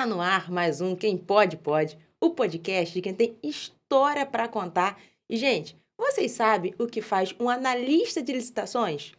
Tá no ar mais um Quem Pode Pode, o podcast de quem tem história para contar. E, gente, vocês sabem o que faz um analista de licitações?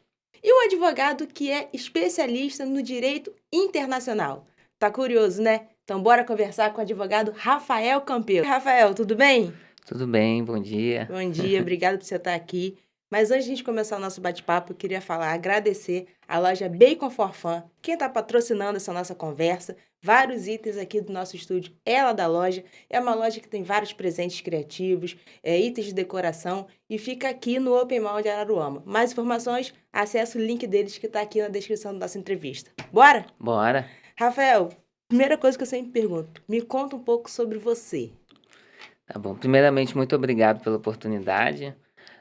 E o advogado que é especialista no direito internacional? Tá curioso, né? Então bora conversar com o advogado Rafael Campelo. Rafael, tudo bem? Tudo bem, bom dia. Bom dia, obrigado por você estar aqui. Mas antes de a gente começar o nosso bate-papo, eu queria agradecer a loja Bacon for Fun, quem está patrocinando essa nossa conversa. Vários itens aqui do nosso estúdio, ela da loja. É uma loja que tem vários presentes criativos, itens de decoração e fica aqui no Open Mall de Araruama. Mais informações, acesse o link deles que está aqui na descrição da nossa entrevista. Bora? Bora. Rafael, primeira coisa que eu sempre pergunto, me conta um pouco sobre você. Tá bom. Primeiramente, muito obrigado pela oportunidade.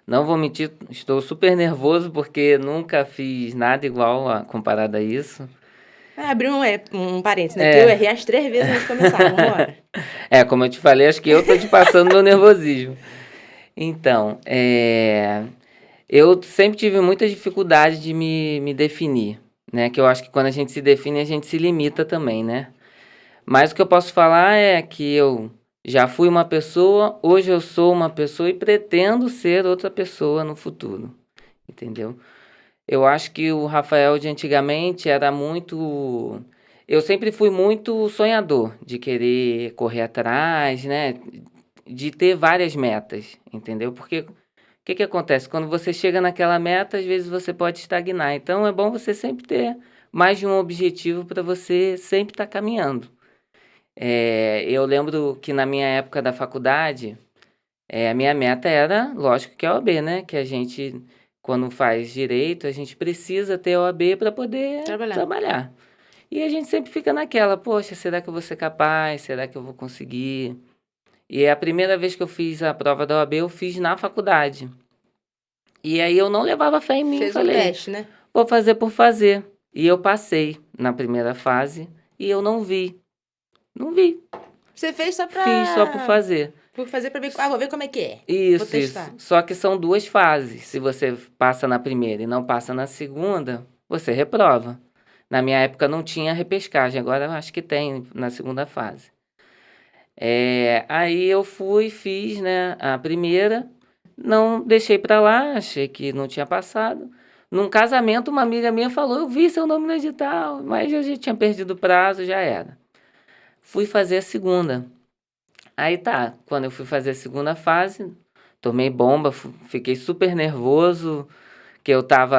Não vou mentir, estou super nervoso porque nunca fiz nada igual comparado a isso. Abrir um parênteses, né? Que eu errei as 3 vezes antes de começar, vamos embora. Como eu te falei, acho que eu tô te passando meu nervosismo. Então, eu sempre tive muita dificuldade de me definir, né? Que eu acho que quando a gente se define, a gente se limita também, né? Mas o que eu posso falar é que eu já fui uma pessoa, hoje eu sou uma pessoa e pretendo ser outra pessoa no futuro, entendeu? Eu acho que o Rafael de antigamente era muito... Eu sempre fui muito sonhador, de querer correr atrás, né? De ter várias metas, entendeu? Porque o que acontece? Quando você chega naquela meta, às vezes você pode estagnar. Então é bom você sempre ter mais de um objetivo para você sempre estar caminhando. Eu lembro que na minha época da faculdade, a minha meta era, lógico que a OAB, né? Que a gente, quando faz direito, a gente precisa ter a OAB para poder trabalhar. E a gente sempre fica naquela, poxa, será que eu vou ser capaz? Será que eu vou conseguir? E a primeira vez que eu fiz a prova da OAB, eu fiz na faculdade. E aí eu não levava fé em mim. Fez falei, o teste, né? Vou fazer por fazer. E eu passei na primeira fase e eu não vi. Não vi. Você fez só pra... Fiz só por fazer. Por fazer pra ver... vou ver como é que é. Isso, vou testar. isso. Só que são 2 fases. Se você passa na primeira e não passa na segunda, você reprova. Na minha época não tinha repescagem, agora eu acho que tem na segunda fase. Aí eu fiz, né, a primeira, não deixei pra lá, achei que não tinha passado. Num casamento, uma amiga minha falou, eu vi seu nome no edital, mas eu já tinha perdido o prazo, já era. Fui fazer a segunda. Aí tá, quando eu fui fazer a segunda fase, tomei bomba, fiquei super nervoso, que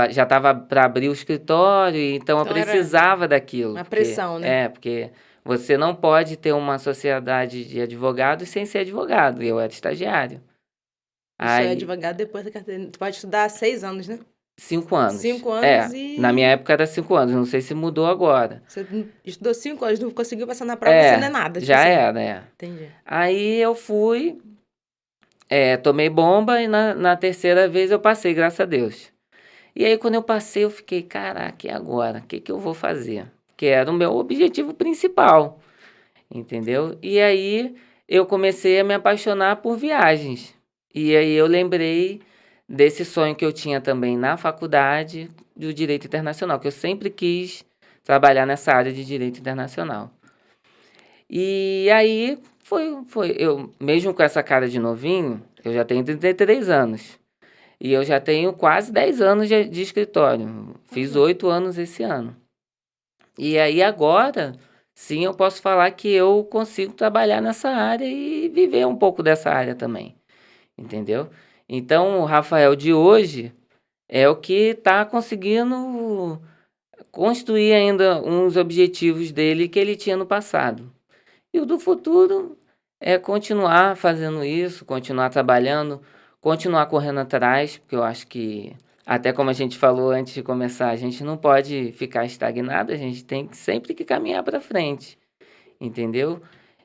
já tava para abrir o escritório, então eu precisava daquilo. Uma pressão, né? Porque você não pode ter uma sociedade de advogados sem ser advogado, e eu era estagiário. Você é advogado depois da carteira, tu pode estudar 6 anos, né? 5 anos. 5 anos e... Na minha época era 5 anos, não sei se mudou agora. Você estudou 5 anos, não conseguiu passar na prova, você não é nada. Já assim. Era. Entendi. Aí eu fui, tomei bomba e na terceira vez eu passei, graças a Deus. E aí quando eu passei eu fiquei, caraca, e agora? O que eu vou fazer? Que era o meu objetivo principal, entendeu? E aí eu comecei a me apaixonar por viagens. E aí eu lembrei desse sonho que eu tinha também na faculdade do direito internacional, que eu sempre quis trabalhar nessa área de direito internacional. E aí eu mesmo com essa cara de novinho, eu já tenho 33 anos. E eu já tenho quase 10 anos de escritório. Fiz 8 anos esse ano. E aí agora, sim, eu posso falar que eu consigo trabalhar nessa área e viver um pouco dessa área também. Entendeu? Então, o Rafael de hoje é o que está conseguindo construir ainda uns objetivos dele que ele tinha no passado. E o do futuro é continuar fazendo isso, continuar trabalhando, continuar correndo atrás, porque eu acho que, até como a gente falou antes de começar, a gente não pode ficar estagnado, a gente tem sempre que caminhar para frente, entendeu?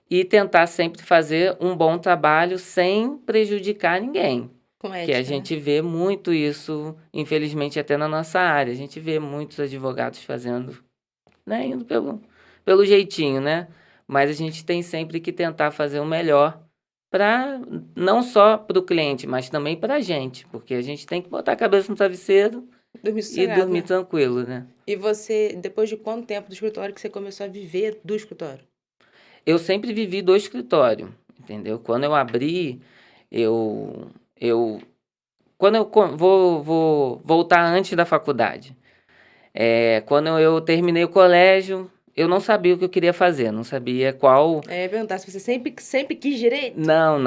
E tentar sempre fazer um bom trabalho sem prejudicar ninguém. Com ética, que a gente vê muito isso, infelizmente, até na nossa área. A gente vê muitos advogados fazendo, né, indo pelo jeitinho, né? Mas a gente tem sempre que tentar fazer o melhor para não só para o cliente, mas também para a gente, porque a gente tem que botar a cabeça no travesseiro e dormir tranquilo, né? E você, depois de quanto tempo do escritório que você começou a viver do escritório? eu sempre vivi do escritório, entendeu? Quando eu abri, eu quando eu vou voltar antes da faculdade. Quando eu terminei o colégio, eu não sabia o que eu queria fazer, não sabia qual... Perguntar se você sempre quis direito. Não.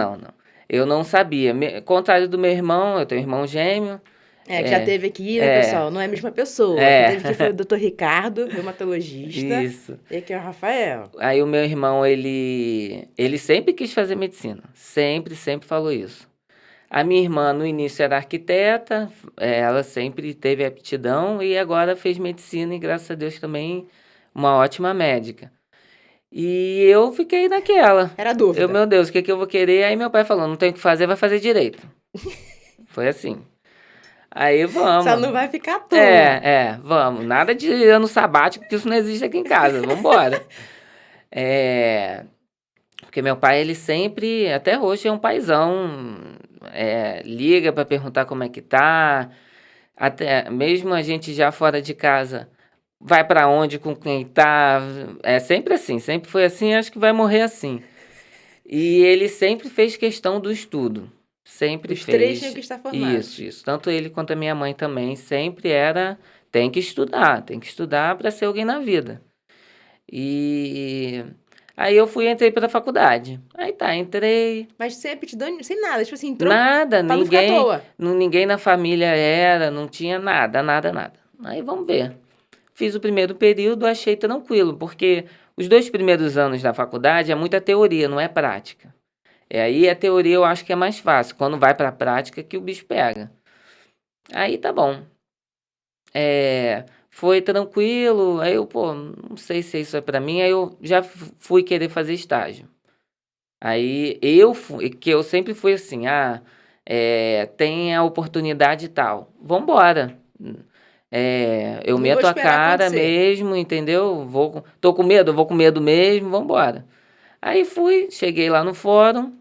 Eu não sabia. Contrário do meu irmão, eu tenho um irmão gêmeo. Que já teve aqui, né, pessoal? Não é a mesma pessoa. Quem teve aqui foi o Dr. Ricardo, reumatologista. Isso. E aqui é o Rafael. Aí o meu irmão, ele sempre quis fazer medicina. Sempre falou isso. A minha irmã, no início, era arquiteta. Ela sempre teve aptidão e agora fez medicina e, graças a Deus, também uma ótima médica. E eu fiquei naquela. Era dúvida. Meu Deus, o que eu vou querer? Aí meu pai falou, não tem o que fazer, vai fazer direito. Foi assim. Aí vamos. Só não vai ficar à toa. Vamos. Nada de ano sabático, porque isso não existe aqui em casa. Vamos embora. Porque meu pai, ele sempre, até hoje, é um paizão. Liga para perguntar como é que tá. Até mesmo a gente já fora de casa, vai para onde, com quem tá. É sempre assim, sempre foi assim, acho que vai morrer assim. E ele sempre fez questão do estudo. Sempre Os fez. três tinham que estar formados. Isso. Tanto ele quanto a minha mãe também sempre tem que estudar para ser alguém na vida. E aí eu entrei para a faculdade. Aí entrei. Mas sem aptidão, sem nada, tipo assim, entrou Nada, pra não ficar à toa. ninguém na família não tinha nada. Aí vamos ver. Fiz o primeiro período, achei tranquilo, porque os 2 primeiros anos da faculdade é muita teoria, não é prática. Aí a teoria eu acho que é mais fácil. Quando vai para a prática que o bicho pega. Aí tá bom. Foi tranquilo. Aí eu, não sei se isso é para mim. Aí eu já fui querer fazer estágio. Aí que eu sempre fui assim, tem a oportunidade e tal. Vambora. Eu Não meto vou a esperar cara acontecer. mesmo, entendeu? Tô com medo, vou com medo mesmo, vambora. Aí cheguei lá no fórum,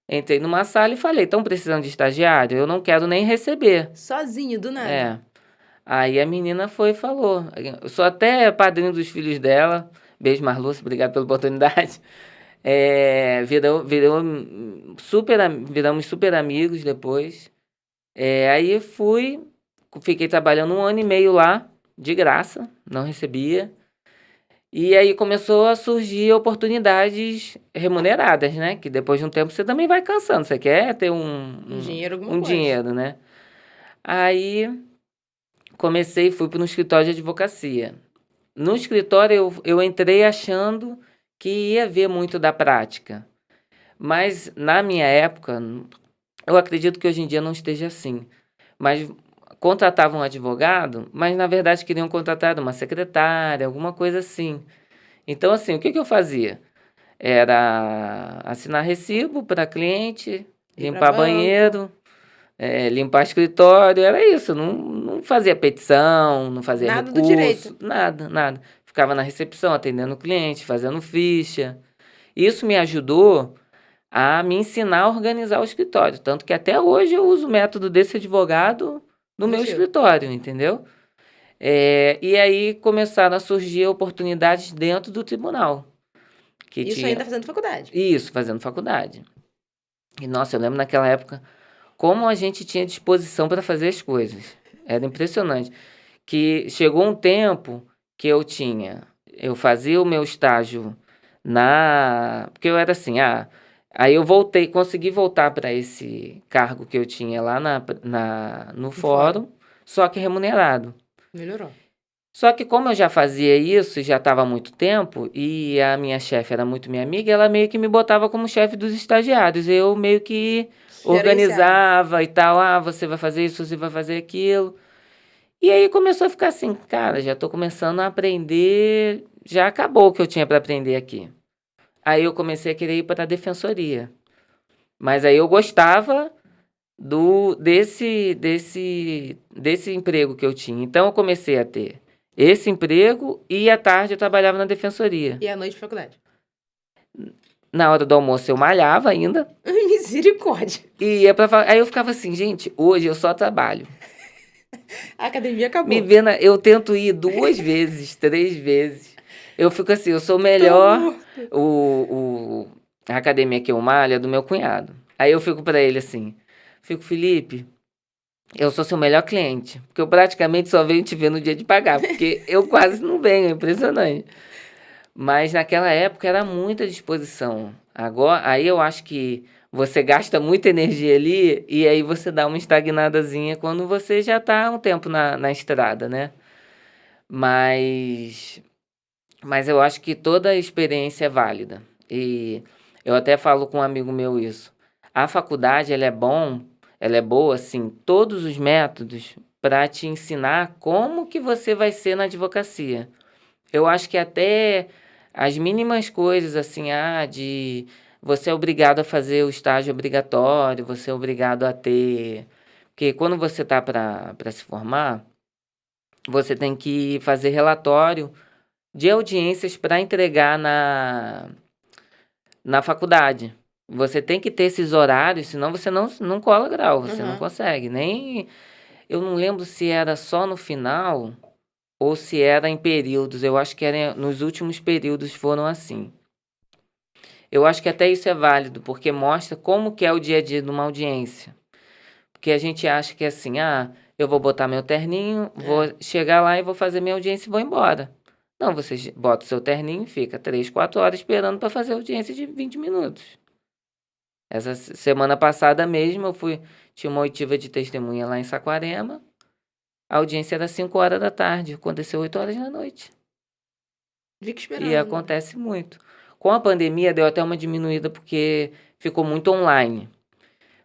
entrei numa sala e falei, estão precisando de estagiário? Eu não quero nem receber. Sozinho, do nada. Aí a menina foi e falou. Eu sou até padrinho dos filhos dela. Beijo, Marluce, obrigado pela oportunidade. Viramos super amigos depois. Aí fiquei trabalhando 1 ano e meio lá, de graça, não recebia. E aí começou a surgir oportunidades remuneradas, né? Que depois de um tempo você também vai cansando, você quer ter Um dinheiro, alguma um coisa. dinheiro, né? Aí fui para um escritório de advocacia. No escritório eu entrei achando que ia ver muito da prática. Mas na minha época, eu acredito que hoje em dia não esteja assim. Mas contratavam um advogado, mas na verdade queriam contratar uma secretária, alguma coisa assim. Então, assim, o que eu fazia? Era assinar recibo para cliente, limpar banheiro, limpar escritório, era isso. Não fazia petição, não fazia Nada do recurso, direito. nada. Ficava na recepção, atendendo o cliente, fazendo ficha. Isso me ajudou a me ensinar a organizar o escritório. Tanto que até hoje eu uso o método desse advogado no meu escritório, entendeu? E aí começaram a surgir oportunidades dentro do tribunal. Ainda fazendo faculdade. Isso, fazendo faculdade. E, nossa, eu lembro naquela época como a gente tinha disposição para fazer as coisas. Era impressionante. Que chegou um tempo que eu fazia o meu estágio porque eu era assim, aí eu consegui voltar para esse cargo que eu tinha lá no fórum, só que remunerado. Melhorou. Só que como eu já fazia isso, já estava há muito tempo, e a minha chefe era muito minha amiga, ela meio que me botava como chefe dos estagiários. Eu meio que organizava e tal, você vai fazer isso, você vai fazer aquilo. E aí começou a ficar assim, cara, já estou começando a aprender, já acabou o que eu tinha para aprender aqui. Aí eu comecei a querer ir para a defensoria. Mas aí eu gostava desse emprego que eu tinha. Então eu comecei a ter esse emprego e à tarde eu trabalhava na defensoria. E à noite faculdade? Na hora do almoço eu malhava ainda. Misericórdia. Aí eu ficava assim, gente, hoje eu só trabalho. A academia acabou. Eu tento ir 2 vezes, 3 vezes. Eu fico assim, eu sou o Tô melhor. morto. A academia que eu malho é do meu cunhado. Aí eu fico pra ele assim, Felipe, eu sou seu melhor cliente, porque eu praticamente só venho te ver no dia de pagar, porque eu quase não venho, é impressionante. Mas naquela época era muita disposição. Agora, aí eu acho que você gasta muita energia ali e aí você dá uma estagnadazinha quando você já tá há um tempo na estrada, né? Mas, mas eu acho que toda experiência é válida. E eu até falo com um amigo meu isso. A faculdade, ela é boa, assim, todos os métodos para te ensinar como que você vai ser na advocacia. Eu acho que até as mínimas coisas, assim, de você é obrigado a fazer o estágio obrigatório, você é obrigado a ter. Porque quando você tá para se formar, você tem que fazer relatório de audiências para entregar na faculdade. Você tem que ter esses horários, senão você não cola grau, você não Aham. consegue. Nem. Eu não lembro se era só no final ou se era em períodos. Eu acho que era nos últimos períodos foram assim. Eu acho que até isso é válido, porque mostra como que é o dia a dia de uma audiência. Porque a gente acha que é assim, eu vou botar meu terninho, vou chegar lá e vou fazer minha audiência e vou embora. Não, você bota o seu terninho e fica 3, 4 horas esperando para fazer audiência de 20 minutos. Essa semana passada mesmo tinha uma oitiva de testemunha lá em Saquarema, a audiência era 5 horas da tarde, aconteceu 8 horas da noite. Fica E esperando. acontece muito. Com a pandemia deu até uma diminuída porque ficou muito online.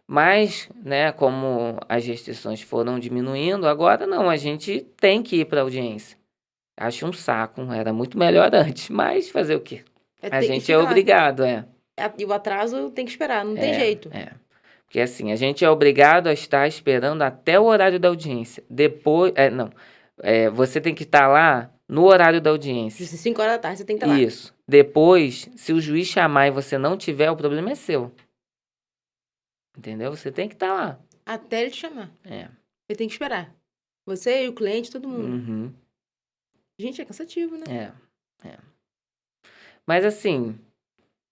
Mas, né, como as restrições foram diminuindo, agora não, a gente tem que ir para audiência. Acho um saco, era muito melhor antes, mas fazer o quê? A E gente é fica lá. obrigado, E o atraso tem que esperar, não tem É, jeito. Porque assim, a gente é obrigado a estar esperando até o horário da audiência. Depois, não, você tem que estar lá no horário da audiência. 5 horas da tarde você tem que estar lá. Isso. Depois, se o juiz chamar e você não tiver, o problema é seu. Entendeu? Você tem que estar lá. Até ele te chamar. É. Você tem que esperar. Você e o cliente, todo mundo. Uhum. Gente, é cansativo, né? É. Mas assim,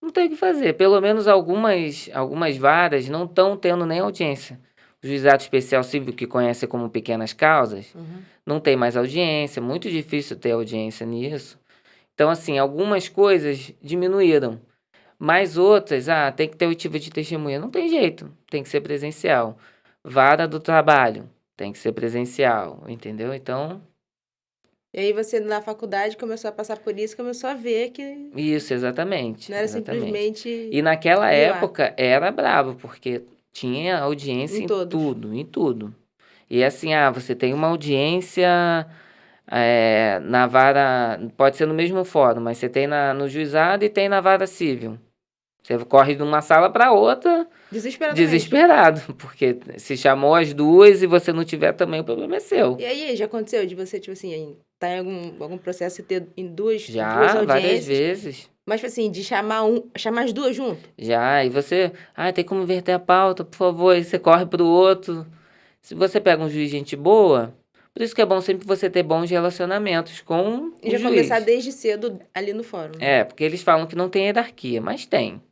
não tem o que fazer. Pelo menos algumas varas não estão tendo nem audiência. O Juizado Especial Civil, que conhece como pequenas causas, não tem mais audiência. Muito difícil ter audiência nisso. Então, assim, algumas coisas diminuíram. Mas outras, tem que ter oitiva de testemunha. Não tem jeito, tem que ser presencial. Vara do trabalho, tem que ser presencial, entendeu? Então, E aí você, na faculdade, começou a passar por isso, começou a ver que isso, exatamente. não era Exatamente. simplesmente E naquela ir lá. época era brabo, porque tinha audiência Em em todos. tudo, em tudo. E assim, você tem uma audiência na vara, pode ser no mesmo fórum, mas você tem no juizado e tem na vara civil. Você corre de uma sala para outra desesperado, porque se chamou as duas e você não tiver também, o problema é seu. E aí, já aconteceu de você, tipo assim, tá em algum processo e ter em duas Já, várias audiências? vezes. Mas, tipo assim, de chamar as duas junto? Já, e você, tem como inverter a pauta, por favor, aí você corre pro outro. Se você pega um juiz gente boa, por isso que é bom sempre você ter bons relacionamentos com E o já juiz. começar desde cedo ali no fórum. Né? Porque eles falam que não tem hierarquia, mas tem,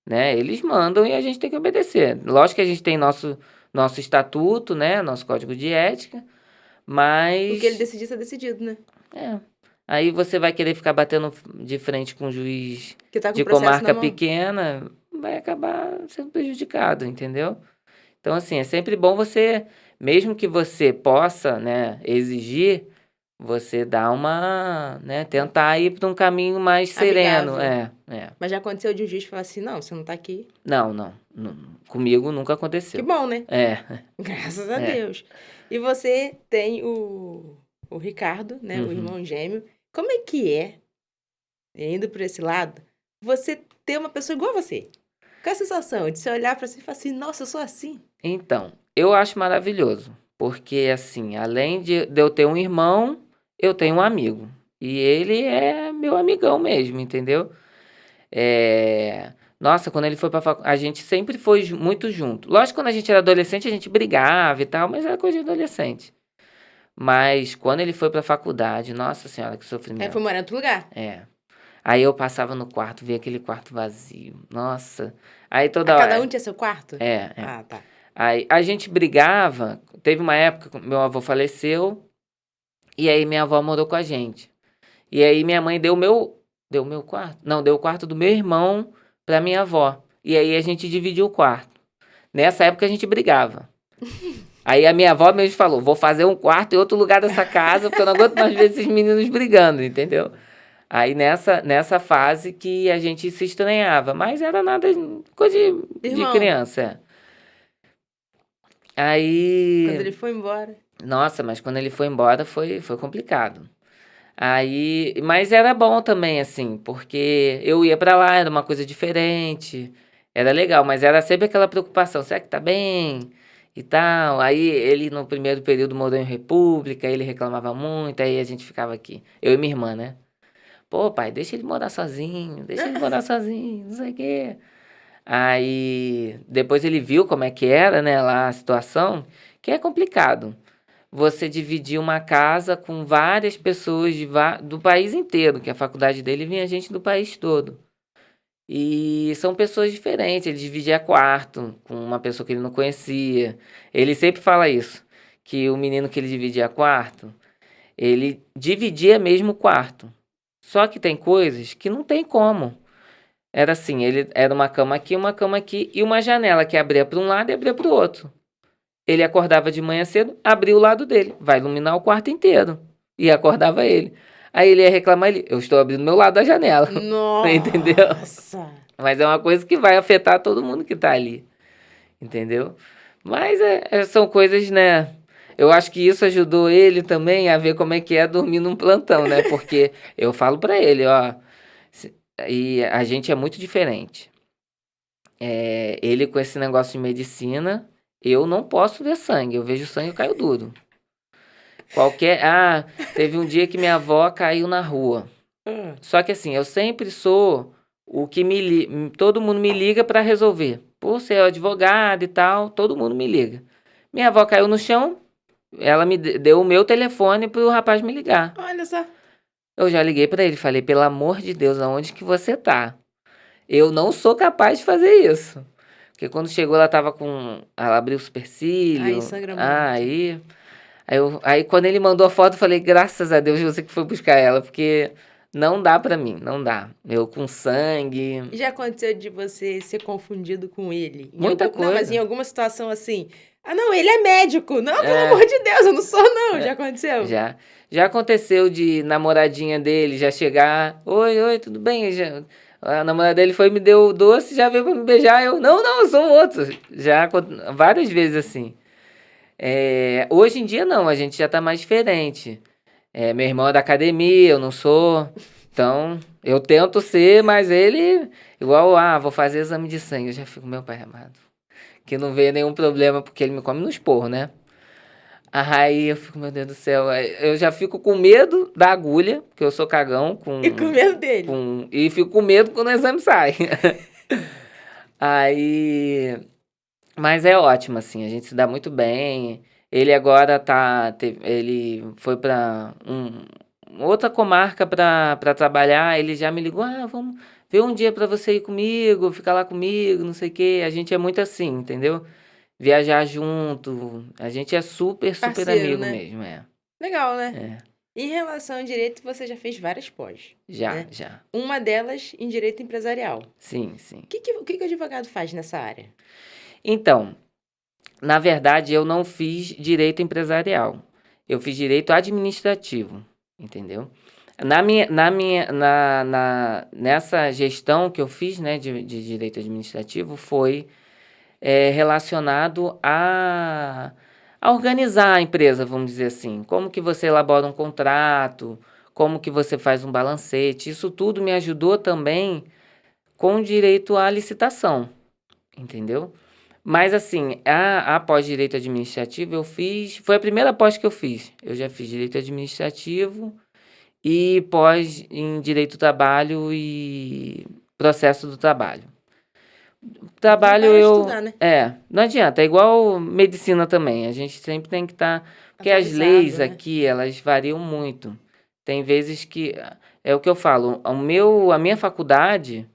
né? Eles mandam e a gente tem que obedecer. Lógico que a gente tem nosso estatuto, né? Nosso código de ética, mas... O que ele decidir, tá decidido, né? Aí você vai querer ficar batendo de frente com um juiz Que tá com de o processo comarca na mão. pequena, vai acabar sendo prejudicado, entendeu? Então, assim, é sempre bom você, mesmo que você possa, né, exigir, você dar tentar ir para um caminho mais sereno. Amigável. Mas já aconteceu de um juiz falar assim, não, você não tá aqui. Não. Comigo nunca Que aconteceu. bom, né? É. Graças a Deus. E você tem o Ricardo, né, o Uhum. irmão gêmeo. Como é que é, indo por esse lado, você ter uma pessoa igual a você? Qual é a sensação de você olhar pra si e falar assim, nossa, eu sou assim? Então, eu acho maravilhoso, porque assim, além de eu ter um irmão, eu tenho um amigo. E ele é meu amigão mesmo, entendeu? Nossa, quando ele foi pra faculdade, a gente sempre foi muito junto. Lógico que quando a gente era adolescente, a gente brigava e tal, mas era coisa de adolescente. Mas quando ele foi pra faculdade, nossa senhora, que sofrimento. Foi morar em outro lugar? Aí eu passava no quarto, via aquele quarto vazio. Nossa. Aí toda Cada hora. um tinha seu quarto? É. Ah, tá. Aí a gente brigava. Teve uma época que meu avô faleceu. E aí minha avó morou com a gente. E aí minha mãe deu o meu quarto? Não, deu o quarto do meu irmão pra minha avó. E aí a gente dividiu o quarto. Nessa época a gente brigava. Aí a minha avó mesmo falou, vou fazer um quarto em outro lugar dessa casa, porque eu não aguento mais ver esses meninos brigando, entendeu? Aí nessa fase que a gente se estranhava, mas era nada, coisa de Irmão, criança. quando Aí, ele foi embora. nossa, mas quando ele foi embora foi complicado. Aí, mas era bom também, assim, porque eu ia pra lá, era uma coisa diferente, era legal, mas era sempre aquela preocupação, será que tá bem e tal? Aí ele no primeiro período morou em República, ele reclamava muito, aí a gente ficava aqui, eu e minha irmã, né? Pô, pai, deixa ele morar sozinho, não sei o quê. Aí depois ele viu como é que era, né, lá a situação, que é complicado você dividir uma casa com várias pessoas do país inteiro, que a faculdade dele vinha gente do país todo. E são pessoas diferentes, ele dividia quarto com uma pessoa que ele não conhecia. Ele sempre fala isso, que o menino que ele dividia quarto, ele dividia mesmo o quarto. Só que tem coisas que não tem como. Era assim, ele era uma cama aqui e uma janela que abria para um lado e abria para o outro. Ele acordava de manhã cedo, abria o lado dele, vai iluminar o quarto inteiro. E acordava ele. Aí ele ia reclamar, eu estou abrindo meu lado da janela. Entendeu? Nossa! Mas é uma coisa que vai afetar todo mundo que tá ali. Entendeu? Mas são coisas, né? Eu acho que isso ajudou ele também a ver como é que é dormir num plantão, né? Porque eu falo pra ele, ó, e a gente é muito diferente. Ele com esse negócio de medicina, eu não posso ver sangue. Eu vejo sangue, eu caio duro. Teve um dia que minha avó caiu na rua. Só que assim, eu sempre sou o que todo mundo me liga pra resolver. Por ser advogado e tal, todo mundo me liga. Minha avó caiu no chão, ela me deu o meu telefone pro rapaz me ligar. Olha só. Eu já liguei pra ele, falei, pelo amor de Deus, aonde que você tá? Eu não sou capaz de fazer isso. Porque quando chegou, ela abriu o Aí supercílio. sangra muito. Aí quando ele mandou a foto, eu falei, graças a Deus você que foi buscar ela, porque não dá pra mim, não dá. Eu com sangue, Já aconteceu de você ser confundido com ele? muita Não, mas em coisa. alguma situação assim. Ah, não, ele é médico. Não, pelo É, amor de Deus, eu não sou, não. Já é, aconteceu? já. Já aconteceu de namoradinha dele já chegar, oi, tudo bem? A namorada dele foi e me deu o doce, já veio pra me beijar, não, eu sou um outro. Várias vezes assim. Hoje em dia não, a gente já tá mais diferente. Meu irmão é da academia, eu não sou. Então, eu tento ser, mas ele, igual, vou fazer exame de sangue. Eu já fico, meu pai amado. Que não veio nenhum problema, porque ele me come no esporro, né? Aí eu fico, meu Deus do céu. Aí eu já fico com medo da agulha, porque eu sou cagão, E com medo dele. e fico com medo quando o exame sai. Aí. Mas é ótimo, assim, a gente se dá muito bem. Ele agora ele foi para outra comarca para trabalhar. Ele já me ligou, vamos ver um dia para você ir comigo, ficar lá comigo, não sei o quê. A gente é muito assim, entendeu? Viajar junto. A gente é super, super Parceiro, amigo né? mesmo, Legal, né? É. Em relação ao direito, você já fez várias pós, Já, né? já. Uma delas em direito empresarial. Sim, sim. O que o advogado faz nessa área? Então, na verdade, eu não fiz direito empresarial. Eu fiz direito administrativo, entendeu? Nessa gestão que eu fiz, né, de direito administrativo, foi relacionado a organizar a empresa, vamos dizer assim. Como que você elabora um contrato, como que você faz um balancete. Isso tudo me ajudou também com direito à licitação, entendeu? Mas assim, a pós-direito administrativo eu fiz, foi a primeira pós que eu fiz. Eu já fiz direito administrativo e pós em direito do trabalho e processo do trabalho. Não Trabalho para de estudar, né? não adianta, é igual medicina também. A gente sempre tem que estar, porque as Atualizado, leis né? aqui, elas variam muito. Tem vezes que é o que eu falo, a minha faculdade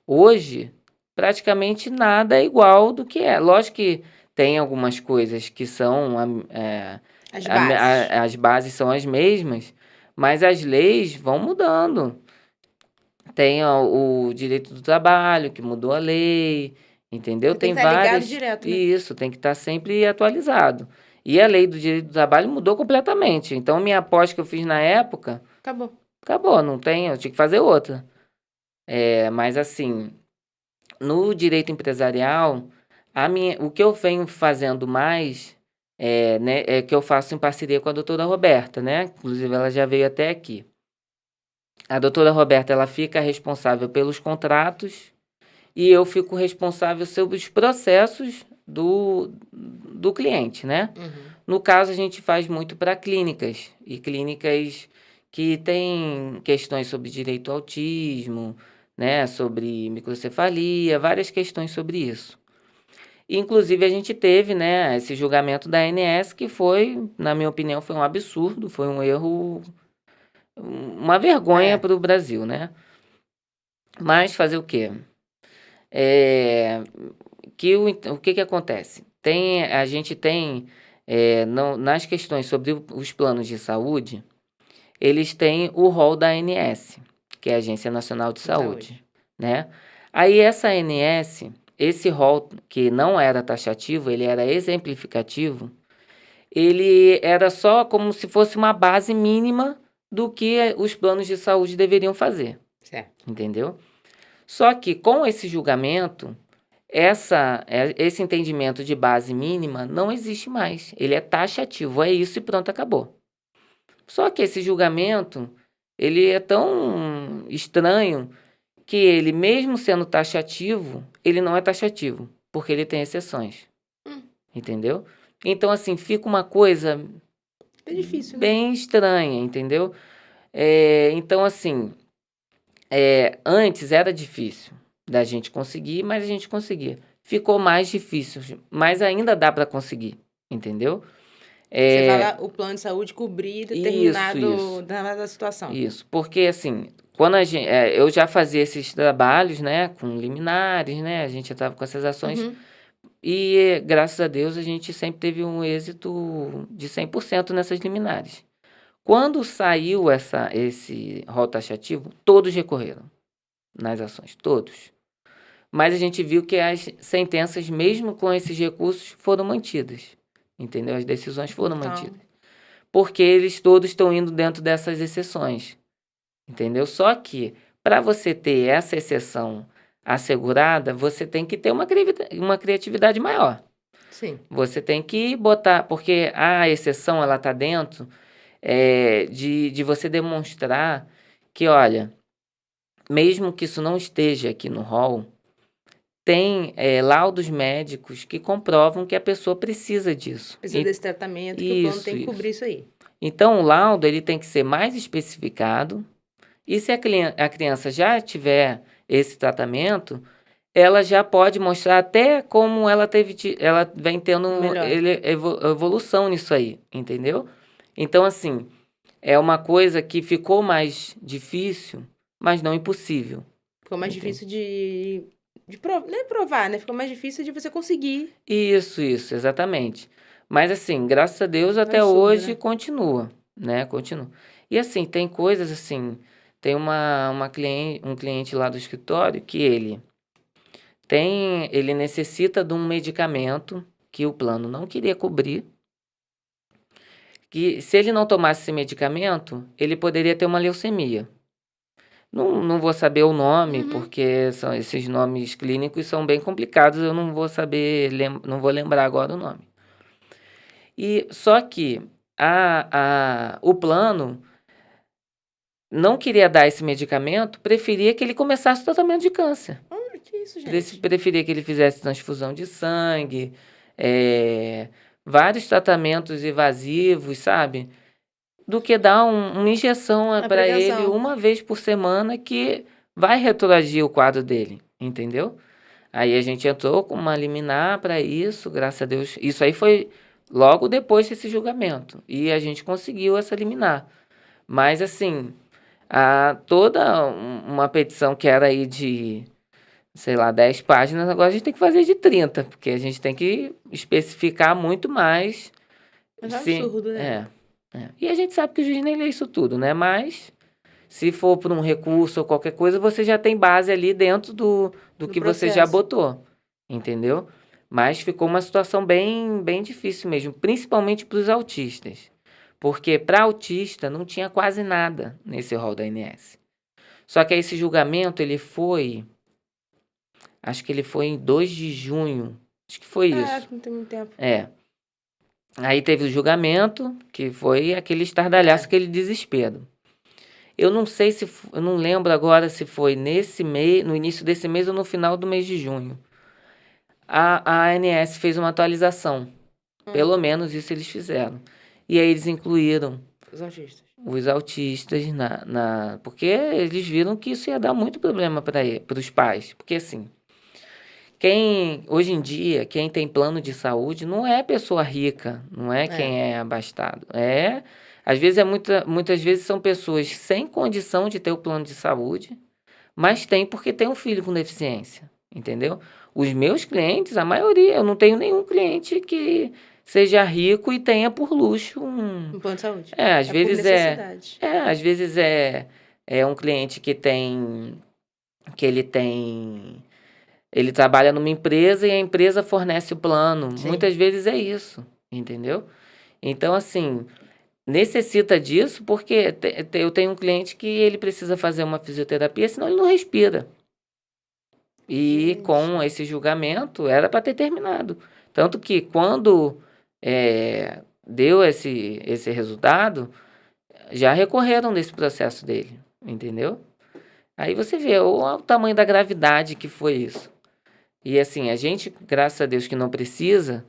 hoje praticamente nada é igual do que é. Lógico que tem algumas coisas que são As bases. as bases são as mesmas, mas as leis vão mudando. Tem o direito do trabalho, que mudou a lei, entendeu? Você tem Tem que estar ligado várias. direto, né? Isso, tem que estar sempre atualizado. E a lei do direito do trabalho mudou completamente. Então, minha pós que eu fiz na época, Acabou. acabou, não tem, eu tinha que fazer outra. Mas assim, no direito empresarial, o que eu venho fazendo mais né, é que eu faço em parceria com a doutora Roberta, né? Inclusive, ela já veio até aqui. A doutora Roberta, ela fica responsável pelos contratos e eu fico responsável sobre os processos do cliente, né? Uhum. No caso, a gente faz muito para clínicas, e clínicas que têm questões sobre direito ao autismo, né? Sobre microcefalia, várias questões sobre isso. Inclusive, a gente teve, né, esse julgamento da ANS que foi, na minha opinião, foi um absurdo, foi um erro, uma vergonha para o Brasil, né? Mas fazer o quê? É, o que acontece? A gente tem, nas questões sobre os planos de saúde, eles têm o rol da ANS, que é a Agência Nacional de Saúde, né? Aí essa ANS, esse rol que não era taxativo, ele era exemplificativo, ele era só como se fosse uma base mínima do que os planos de saúde deveriam fazer, Certo. entendeu? Só que com esse julgamento, esse entendimento de base mínima não existe mais. Ele é taxativo, é isso e pronto, acabou. Só que esse julgamento, ele é tão estranho que ele, mesmo sendo taxativo, ele não é taxativo, porque ele tem exceções. Entendeu? Então, assim, fica uma coisa É difícil, né? bem estranha, entendeu? Então, assim, antes era difícil da gente conseguir, mas a gente conseguia. Ficou mais difícil, mas ainda dá para conseguir, entendeu? Você vai lá, o plano de saúde cobrir determinada situação. Isso, porque assim, quando eu já fazia esses trabalhos, né, com liminares, né, a gente estava com essas ações, e graças a Deus a gente sempre teve um êxito de 100% nessas liminares. Quando saiu esse rol taxativo, todos recorreram nas ações, todos. Mas a gente viu que as sentenças, mesmo com esses recursos, foram mantidas, entendeu? As decisões foram mantidas. Porque eles todos estão indo dentro dessas exceções, entendeu? Só que, para você ter essa exceção assegurada, você tem que ter uma criatividade maior. Sim. Você tem que botar, porque a exceção, ela está dentro de você demonstrar que, olha, mesmo que isso não esteja aqui no rol, tem laudos médicos que comprovam que a pessoa precisa disso. Precisa desse tratamento, que o plano tem que cobrir isso aí. Então, o laudo ele tem que ser mais especificado. E se a criança já tiver esse tratamento, ela já pode mostrar até como ela vem tendo evolução nisso aí, entendeu? Então, assim, é uma coisa que ficou mais difícil, mas não impossível. Ficou mais difícil não é provar, né? Ficou mais difícil de você conseguir. Isso, exatamente. Mas assim, graças a Deus até hoje continua, né? Continua. E assim, tem coisas assim, tem um cliente lá do escritório que ele necessita de um medicamento que o plano não queria cobrir, que se ele não tomasse esse medicamento, ele poderia ter uma leucemia. Não vou saber o nome, porque esses nomes clínicos são bem complicados, eu não vou saber, não vou lembrar agora o nome. E só que o plano não queria dar esse medicamento, preferia que ele começasse o tratamento de câncer. Que isso, gente? Preferia que ele fizesse transfusão de sangue, vários tratamentos invasivos, sabe? Do que dar uma injeção para ele uma vez por semana que vai retroagir o quadro dele, entendeu? Aí a gente entrou com uma liminar para isso, graças a Deus. Isso aí foi logo depois desse julgamento. E a gente conseguiu essa liminar. Mas, assim, uma petição que era aí de, sei lá, 10 páginas, agora a gente tem que fazer de 30, porque a gente tem que especificar muito mais. Mas é um absurdo, né? E a gente sabe que o juiz nem lê isso tudo, né? Mas, se for por um recurso ou qualquer coisa, você já tem base ali dentro do que você já processo. botou, entendeu? Mas ficou uma situação bem, bem difícil mesmo, principalmente para os autistas. Porque para autista não tinha quase nada nesse rol da ANS. Só que esse julgamento, acho que ele foi em 2 de junho, acho que foi isso. Não tem muito tempo. Aí teve o julgamento, que foi aquele estardalhaço, aquele desespero. Eu não sei eu não lembro agora se foi nesse mês, no início desse mês ou no final do mês de junho. A ANS fez uma atualização. Pelo menos isso eles fizeram. E aí eles incluíram os autistas porque eles viram que isso ia dar muito problema para os pais. Porque assim, hoje em dia, quem tem plano de saúde não é pessoa rica, não é quem é abastado. Às vezes muitas vezes são pessoas sem condição de ter o plano de saúde, mas tem porque tem um filho com deficiência, entendeu? Os meus clientes, a maioria, eu não tenho nenhum cliente que seja rico e tenha por luxo Um plano de saúde. às vezes por necessidade. às vezes é um cliente ele trabalha numa empresa e a empresa fornece o plano. Sim. Muitas vezes é isso, entendeu? Então, assim, necessita disso porque eu tenho um cliente que ele precisa fazer uma fisioterapia, senão ele não respira. E com esse julgamento, era para ter terminado. Tanto que quando deu esse resultado, já recorreram desse processo dele, entendeu? Aí você vê o tamanho da gravidade que foi isso. E assim, a gente, graças a Deus que não precisa,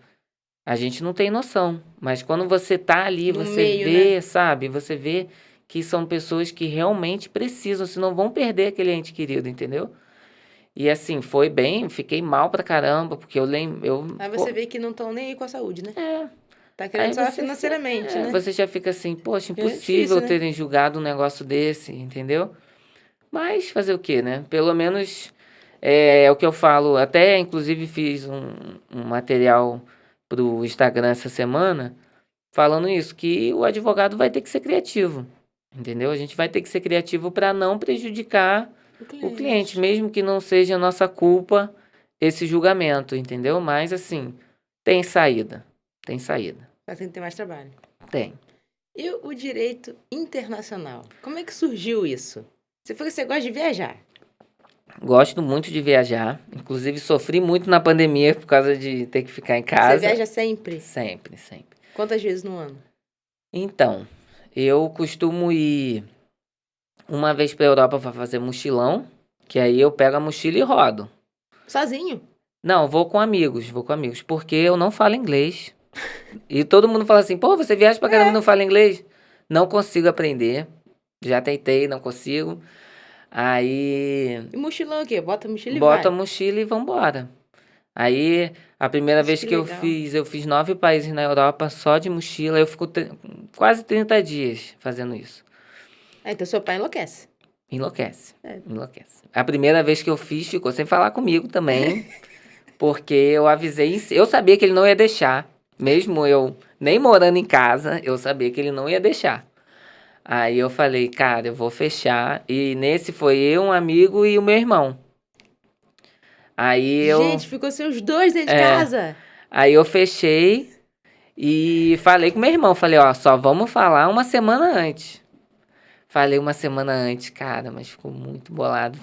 a gente não tem noção. Mas quando você tá ali, No você meio, vê, né? sabe? Você vê que são pessoas que realmente precisam, senão vão perder aquele ente querido, entendeu? E assim, fiquei mal pra caramba, porque eu lembro. Aí você vê que não estão nem aí com a saúde, né? Tá Aí querendo só financeiramente, né? você já fica assim, poxa, impossível difícil, né? terem julgado um negócio desse, entendeu? Mas fazer o quê, né? Pelo menos é o que eu falo. Até, inclusive, fiz um material pro Instagram essa semana falando isso, que o advogado vai ter que ser criativo, entendeu? A gente vai ter que ser criativo para não prejudicar o cliente, mesmo que não seja nossa culpa esse julgamento, entendeu? Mas, assim, tem saída. Tem saída. Só tem que ter mais trabalho. Tem. E o direito internacional? Como é que surgiu isso? Você falou que você gosta de viajar. Gosto muito de viajar. Inclusive, sofri muito na pandemia por causa de ter que ficar em casa. Você viaja sempre? Sempre, sempre. Quantas vezes no ano? Então, eu costumo ir uma vez para a Europa para fazer mochilão, que aí eu pego a mochila e rodo. Sozinho? Não, vou com amigos, porque eu não falo inglês. E todo mundo fala assim, pô, você viaja pra caramba e não fala inglês? Não consigo aprender. Já tentei, não consigo. Aí... E mochilão o quê? Bota a mochila e Bota a vai. mochila e vambora. Aí, a primeira vez que legal. eu fiz 9 países na Europa só de mochila. Eu fico quase 30 dias fazendo isso. Então seu pai enlouquece. Enlouquece. Enlouquece. A primeira vez que eu fiz, ficou sem falar comigo também. Porque eu avisei, eu sabia que ele não ia deixar. Mesmo eu nem morando em casa, eu sabia que ele não ia deixar. Aí eu falei, cara, eu vou fechar. E nesse foi eu, um amigo e o meu irmão. Gente, ficou seus dois dentro de casa. Aí eu fechei e falei com meu irmão. Falei, ó, só vamos falar uma semana antes. Falei uma semana antes, cara, mas ficou muito bolado.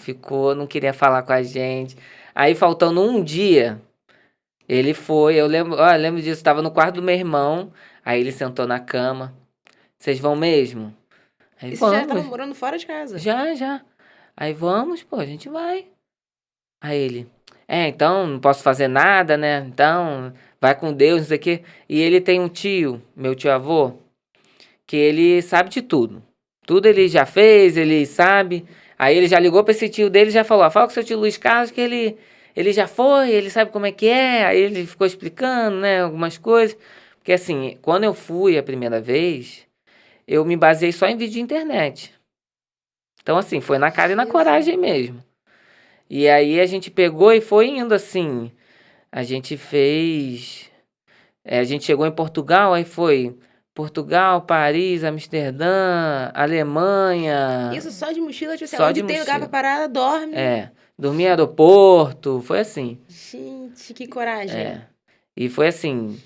Não queria falar com a gente. Aí faltando um dia... Ele foi, eu lembro disso, estava no quarto do meu irmão, aí ele sentou na cama. Vocês vão mesmo? Aí, e você já estava morando fora de casa? Já. Aí vamos, pô, a gente vai. Aí ele, então não posso fazer nada, né? Então, vai com Deus, não sei o quê. E ele tem um tio, meu tio-avô, que ele sabe de tudo. Tudo ele já fez, ele sabe. Aí ele já ligou para esse tio dele e já falou, fala com seu tio Luiz Carlos que ele já foi, ele sabe como é que é. Aí ele ficou explicando, né, algumas coisas. Porque assim, quando eu fui a primeira vez, eu me baseei só em vídeo de internet. Então, assim, foi na cara e na coragem mesmo. E aí a gente pegou e foi indo assim. A gente fez. A gente chegou em Portugal, aí foi Portugal, Paris, Amsterdã, Alemanha. Isso só de mochila, tipo assim, Só onde de tem lugar pra mochila. parar, dorme. Dormi em aeroporto, foi assim. Gente, que coragem. E foi assim.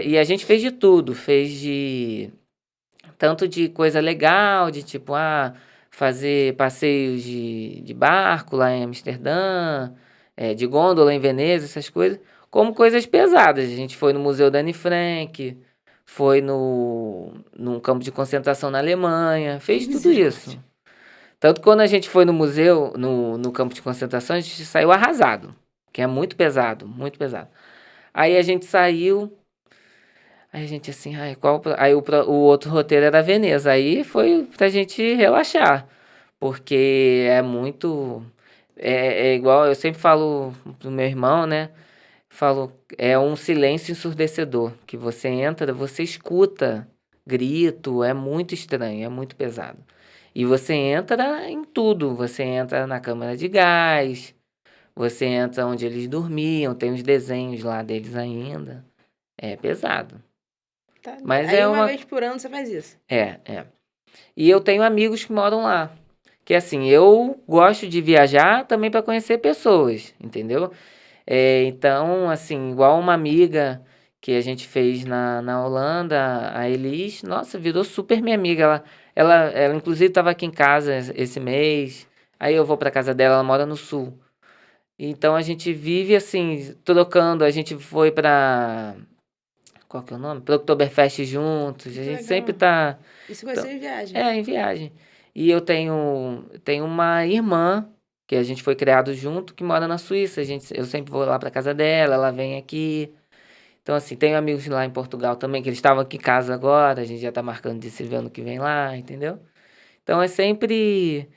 E a gente fez de tudo, fez de tanto de coisa legal, de tipo, fazer passeios de barco lá em Amsterdã, de gôndola em Veneza, essas coisas, como coisas pesadas. A gente foi no Museu da Anne Frank, foi num campo de concentração na Alemanha, fez tudo isso. Tanto que quando a gente foi no museu, no campo de concentração, a gente saiu arrasado, que é muito pesado, muito pesado. Aí a gente saiu. Aí a gente assim, aí o outro roteiro era Veneza. Aí foi pra gente relaxar. Porque é muito. É igual, eu sempre falo pro meu irmão, né? Falo, é um silêncio ensurdecedor. Que você entra, você escuta grito, é muito estranho, é muito pesado. E você entra em tudo. Você entra na câmara de gás, você entra onde eles dormiam, tem os desenhos lá deles ainda. É pesado. Tá. Mas Aí é uma uma. vez por ano você faz isso. É. E eu tenho amigos que moram lá. Que assim, eu gosto de viajar também para conhecer pessoas, entendeu? Então, assim, igual uma amiga que a gente fez na Holanda, a Elis, nossa, virou super minha amiga. Ela inclusive estava aqui em casa esse mês. Aí eu vou para casa dela, ela mora no sul. Então a gente vive assim, trocando. A gente foi para qual que é o nome? Pro Oktoberfest juntos. A gente legal. sempre tá. Isso vai ser em viagem. Em viagem. E eu tenho uma irmã que a gente foi criado junto, que mora na Suíça. Eu sempre vou lá pra casa dela, ela vem aqui. Então, assim, tenho amigos lá em Portugal também, que eles estavam aqui em casa agora, a gente já tá marcando de se ver ano que vem lá, entendeu? Então é sempre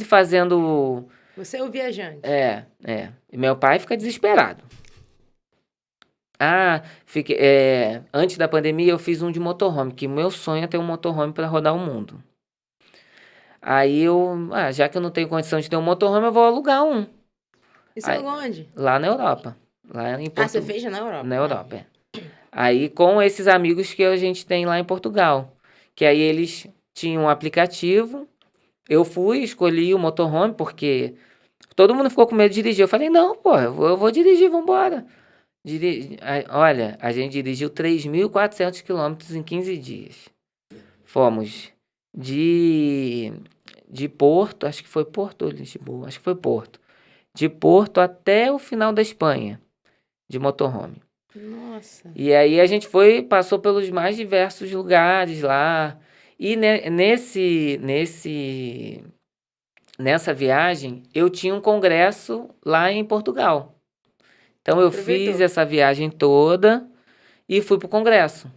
fazendo. Você é o viajante. E meu pai fica desesperado. Antes da pandemia eu fiz um de motorhome, que o meu sonho é ter um motorhome para rodar o mundo. Aí já que eu não tenho condição de ter um motorhome, eu vou alugar um. Isso é onde? Lá na Europa. Lá em Portugal. Você fez já na Europa? Na Europa, Aí com esses amigos que a gente tem lá em Portugal. Que aí eles tinham um aplicativo. Eu escolhi o motorhome, porque todo mundo ficou com medo de dirigir. Eu falei, não, pô, eu vou dirigir, vambora. Olha, a gente dirigiu 3.400 quilômetros em 15 dias. Fomos de Porto, acho que foi Porto ou Lisboa, acho que foi Porto. De Porto até o final da Espanha, de motorhome. Nossa. E aí a gente passou pelos mais diversos lugares lá. E nessa viagem, eu tinha um congresso lá em Portugal. Então eu fiz essa viagem toda e fui pro congresso.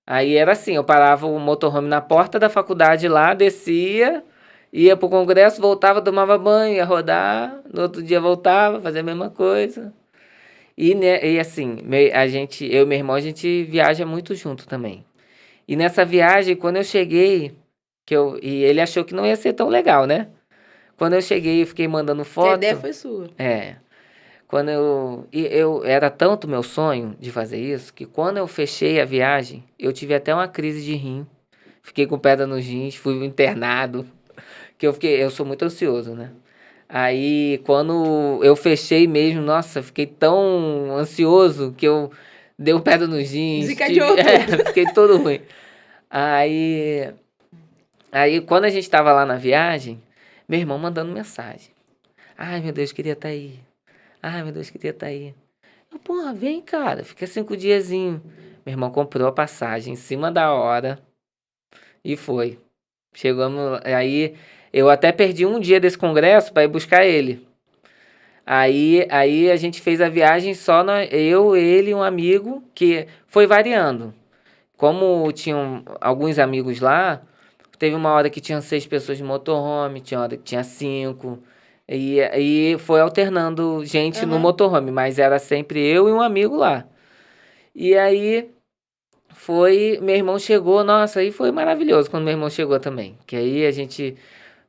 Aí era assim, eu parava o motorhome na porta da faculdade lá, descia, ia pro congresso, voltava, tomava banho, ia rodar, no outro dia voltava, fazia a mesma coisa. E assim, eu e meu irmão, a gente viaja muito junto também. E nessa viagem, quando eu cheguei, e ele achou que não ia ser tão legal, né? Quando eu cheguei, eu fiquei mandando foto. A ideia foi sua. Quando eu era tanto meu sonho de fazer isso, que quando eu fechei a viagem, eu tive até uma crise de rim. Fiquei com pedra nos rins, fui internado. Eu sou muito ansioso, né? Aí, quando eu fechei mesmo, nossa, fiquei tão ansioso que eu dei pedra nos rins. Desencadeou tudo. Fiquei todo ruim. Aí, quando a gente tava lá na viagem, meu irmão mandando mensagem. Ai, meu Deus, queria estar aí. Ai, meu Deus, queria estar aí. Porra, vem, cara, fica 5 diazinho. Meu irmão comprou a passagem em cima da hora e foi. Chegamos, aí eu até perdi um dia desse congresso para ir buscar ele. Aí a gente fez a viagem só eu, ele e um amigo, que foi variando. Como tinham alguns amigos lá, teve uma hora que tinham 6 pessoas de motorhome, tinha hora que tinha 5. E foi alternando gente no motorhome, mas era sempre eu e um amigo lá. E aí meu irmão chegou, nossa, aí foi maravilhoso quando meu irmão chegou também. Que aí a gente,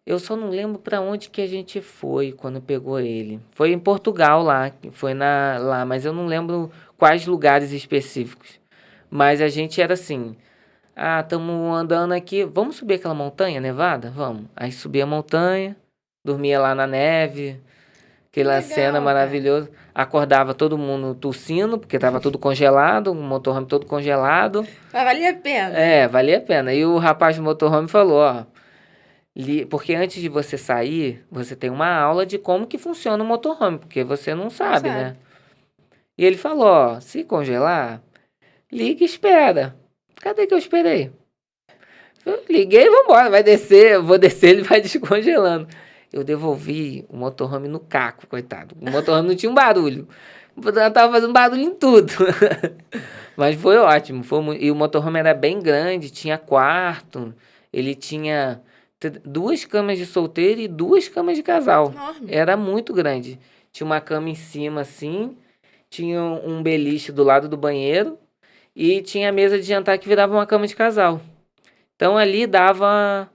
eu só não lembro para onde que a gente foi quando pegou ele. Foi em Portugal lá, foi lá, mas eu não lembro quais lugares específicos. Mas a gente era assim, estamos andando aqui, vamos subir aquela montanha nevada? Vamos. Aí subia a montanha, dormia lá na neve, aquela cena Legal, cara. maravilhosa. Acordava todo mundo tossindo, porque estava tudo congelado, o motorhome todo congelado. Mas valia a pena. É, valia a pena. E o rapaz do motorhome falou, ó, porque antes de você sair, você tem uma aula de como que funciona o motorhome, porque você não sabe, sabe. né? E ele falou, ó, se congelar, liga e espera. Cadê que eu esperei? Eu liguei e vambora, vai descer, eu vou descer, ele vai descongelando. Eu devolvi o motorhome no caco, coitado. O motorhome não tinha um barulho. O motorhome tava fazendo barulho em tudo. Mas foi ótimo. E o motorhome era bem grande, tinha quarto. Ele tinha 2 camas de solteiro e 2 camas de casal. Enorme. Era muito grande. Tinha uma cama em cima, assim. Tinha um beliche do lado do banheiro. E tinha a mesa de jantar que virava uma cama de casal. Então ali dava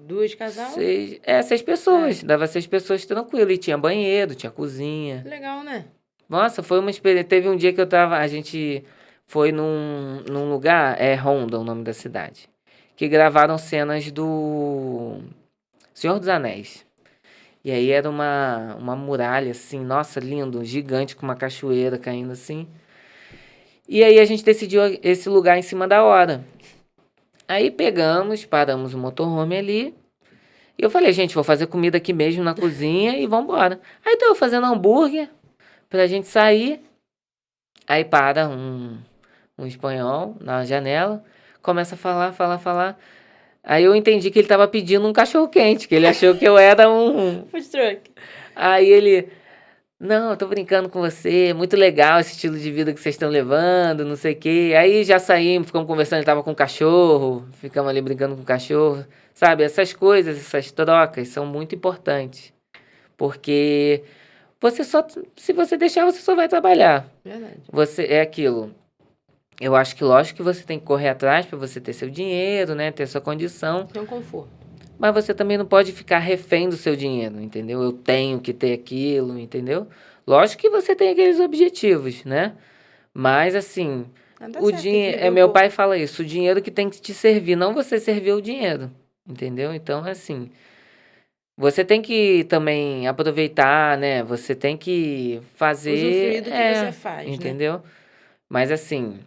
2 casal? 6 pessoas. Dava 6 pessoas tranquilo. E tinha banheiro, tinha cozinha. Legal, né? Nossa, foi uma experiência. Teve um dia que a gente foi num lugar, Honda, o nome da cidade, que gravaram cenas do Senhor dos Anéis. E aí era uma muralha, assim, nossa, lindo, gigante, com uma cachoeira caindo assim. E aí a gente decidiu esse lugar em cima da hora. Aí paramos o motorhome ali. E eu falei, gente, vou fazer comida aqui mesmo na cozinha e vambora. Aí tô eu fazendo hambúrguer pra gente sair. Aí para um espanhol na janela, começa a falar. Aí eu entendi que ele tava pedindo um cachorro-quente, que ele achou que eu era um... Food truck. Aí ele, não, eu tô brincando com você, muito legal esse estilo de vida que vocês estão levando, não sei o quê. Aí já saímos, ficamos conversando, ele tava com o cachorro, ficamos ali brincando com o cachorro. Sabe, essas coisas, essas trocas são muito importantes. Porque se você deixar, você só vai trabalhar. Verdade. É aquilo. Eu acho que lógico que você tem que correr atrás para você ter seu dinheiro, né? Ter sua condição. Tem um conforto. Mas você também não pode ficar refém do seu dinheiro, entendeu? Eu tenho que ter aquilo, entendeu? Lógico que você tem aqueles objetivos, né? Mas assim, Não, o certo, dinheiro, meu pai fala isso, o dinheiro que tem que te servir, não você servir o dinheiro, entendeu? Então, assim, você tem que também aproveitar, né? Você tem que fazer, usufruir do que você faz, né? entendeu? Mas assim,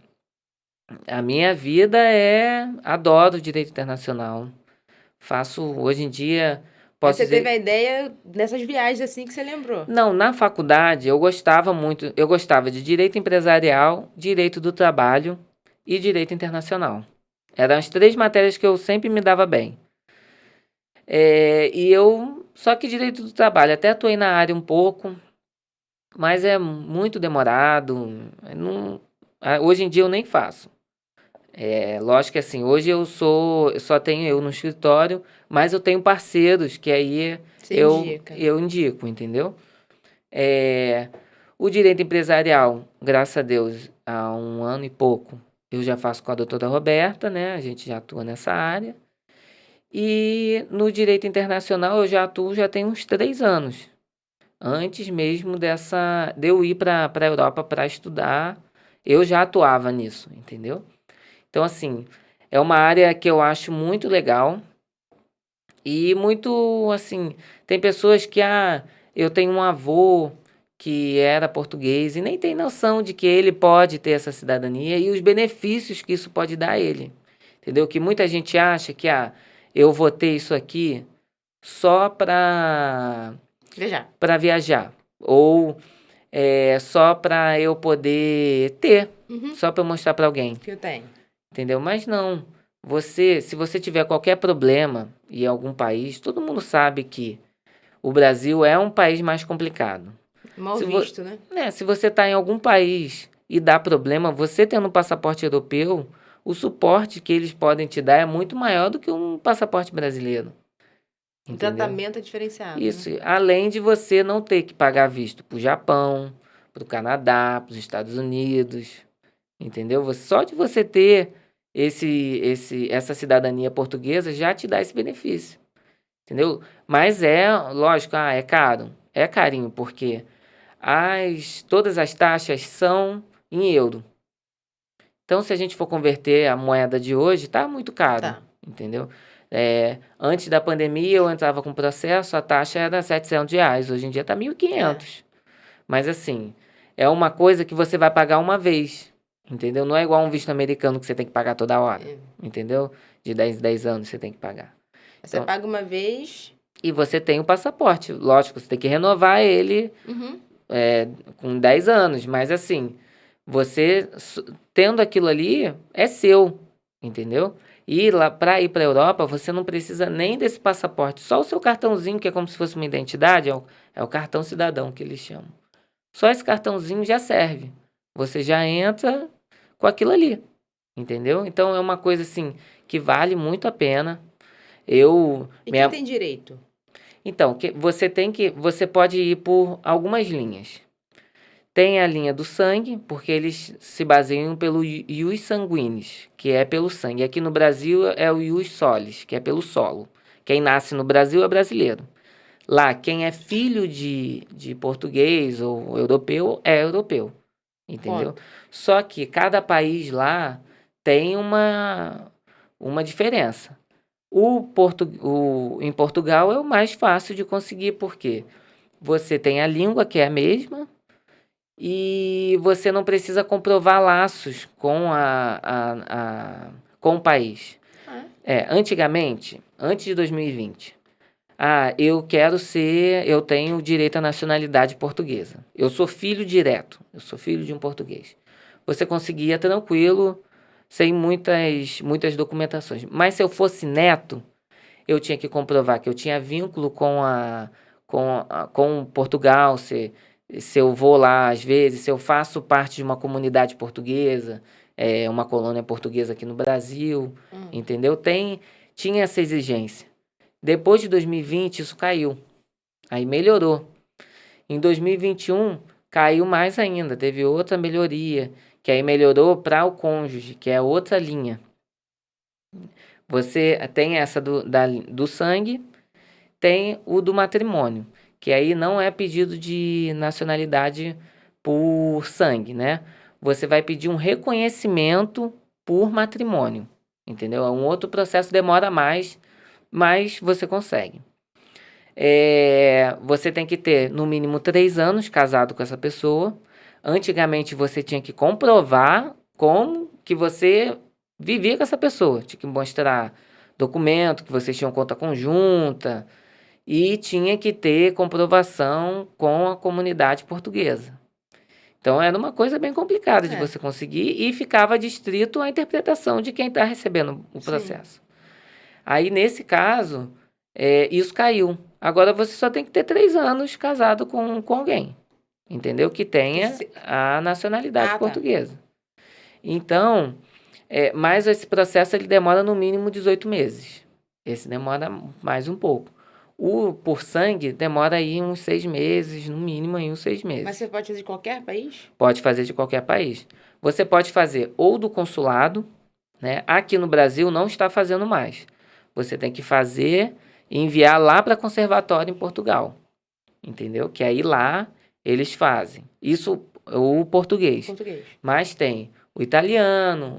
a minha vida adoro direito internacional. Faço hoje em dia, Mas posso você dizer, teve a ideia nessas viagens assim que você lembrou. não, na faculdade eu gostava de direito empresarial, direito do trabalho e direito internacional. Eram as 3 matérias que eu sempre me dava bem. Só que direito do trabalho, até atuei na área um pouco, mas é muito demorado. Hoje em dia eu nem faço. Lógico que assim, hoje eu só tenho eu no escritório, mas eu tenho parceiros que aí Você indica. eu indico, entendeu? O direito empresarial, graças a Deus, há 1 ano e pouco, eu já faço com a doutora Roberta, né? A gente já atua nessa área. E no direito internacional eu já atuo já tem uns 3 anos. Antes mesmo de eu ir para a Europa para estudar, eu já atuava nisso, entendeu? Então, assim, é uma área que eu acho muito legal e muito, assim, tem pessoas que, eu tenho um avô que era português e nem tem noção de que ele pode ter essa cidadania e os benefícios que isso pode dar a ele, entendeu? Que muita gente acha que, eu vou ter isso aqui só para viajar ou só para eu poder ter, só para eu mostrar para alguém. Que eu tenho. Entendeu? Mas não. Se você tiver qualquer problema em algum país, todo mundo sabe que o Brasil é um país mais complicado. Mal visto, né? Se você está em algum país e dá problema, você tendo um passaporte europeu, o suporte que eles podem te dar é muito maior do que um passaporte brasileiro. O Entendeu? tratamento é diferenciado. Isso, né? além de você não ter que pagar visto para o Japão, para o Canadá, para os Estados Unidos. entendeu? Só de você ter essa cidadania portuguesa já te dá esse benefício, entendeu? Mas lógico, é caro. É carinho, porque todas as taxas são em euro. Então, se a gente for converter a moeda de hoje, tá muito caro, Tá. entendeu? Antes da pandemia, eu entrava com processo, a taxa era R$ 700. Hoje em dia tá 1.500. Mas, assim, é uma coisa que você vai pagar uma vez, entendeu? Não é igual um visto americano que você tem que pagar toda hora, entendeu? De 10 anos você tem que pagar. Você Então, paga uma vez. e você tem o passaporte. Lógico, você tem que renovar ele com 10 anos. Mas, assim, você tendo aquilo ali, é seu, entendeu? E lá, para ir para a Europa, você não precisa nem desse passaporte. Só o seu cartãozinho, que é como se fosse uma identidade, é o cartão cidadão que eles chamam. Só esse cartãozinho já serve. Você já entra com aquilo ali, entendeu? Então, é uma coisa, assim, que vale muito a pena. E quem tem direito? Então, você pode ir por algumas linhas. Tem a linha do sangue, porque eles se baseiam pelo ius sanguinis, que é pelo sangue. Aqui no Brasil é o ius solis, que é pelo solo. Quem nasce no Brasil é brasileiro. Lá, quem é filho de português ou europeu é europeu, entendeu? Ponto. Só que cada país lá tem uma diferença. Em Portugal é o mais fácil de conseguir, porque você tem a língua, que é a mesma, e você não precisa comprovar laços com o país. Antigamente, antes de 2020, eu tenho direito à nacionalidade portuguesa. Eu sou filho direto, eu sou filho de um português. Você conseguia tranquilo, sem muitas documentações. Mas se eu fosse neto, eu tinha que comprovar que eu tinha vínculo com Portugal, se eu vou lá às vezes, se eu faço parte de uma comunidade portuguesa, uma colônia portuguesa aqui no Brasil, entendeu? Tinha essa exigência. Depois de 2020, isso caiu. Aí melhorou. Em 2021, caiu mais ainda. Teve outra melhoria, que aí melhorou para o cônjuge, que é outra linha. Você tem essa do sangue, tem o do matrimônio, que aí não é pedido de nacionalidade por sangue, né? Você vai pedir um reconhecimento por matrimônio, entendeu? É um outro processo, demora mais, mas você consegue. Você tem que ter, no mínimo, 3 anos casado com essa pessoa. Antigamente, você tinha que comprovar como que você vivia com essa pessoa. Tinha que mostrar documento, que vocês tinham conta conjunta. E tinha que ter comprovação com a comunidade portuguesa. Então, era uma coisa bem complicada de você conseguir e ficava distrito à interpretação de quem está recebendo o processo. Aí, nesse caso, isso caiu. Agora, você só tem que ter 3 anos casado com alguém, entendeu? Que tenha a nacionalidade portuguesa. Então, mas esse processo ele demora no mínimo 18 meses. Esse demora mais um pouco. O por sangue demora aí uns 6 meses, no mínimo aí uns 6 meses. Mas você pode fazer de qualquer país? Pode fazer de qualquer país. Você pode fazer ou do consulado, né? Aqui no Brasil não está fazendo mais. Você tem que fazer e enviar lá para conservatório em Portugal, entendeu? Que aí lá eles fazem. Isso o português. Mas tem o italiano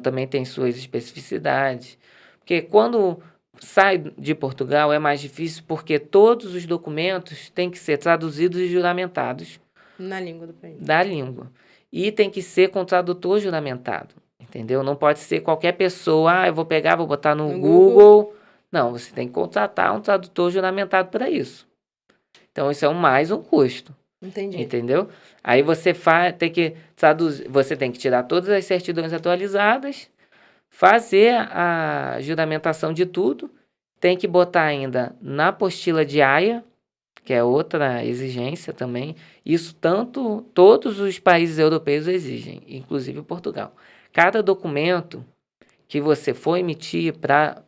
também tem suas especificidades. Porque quando sai de Portugal é mais difícil porque todos os documentos têm que ser traduzidos e juramentados. Na língua do país. Da língua. E tem que ser com tradutor juramentado. Entendeu? Não pode ser qualquer pessoa, eu vou pegar, vou botar no Google. Não, você tem que contratar um tradutor juramentado para isso. Então, isso é mais um custo. Entendi. Entendeu? Aí você tem que traduzir, você tem que tirar todas as certidões atualizadas, fazer a juramentação de tudo, tem que botar ainda na apostila de Haia, que é outra exigência também. Isso todos os países europeus exigem, inclusive Portugal. Cada documento que você for emitir para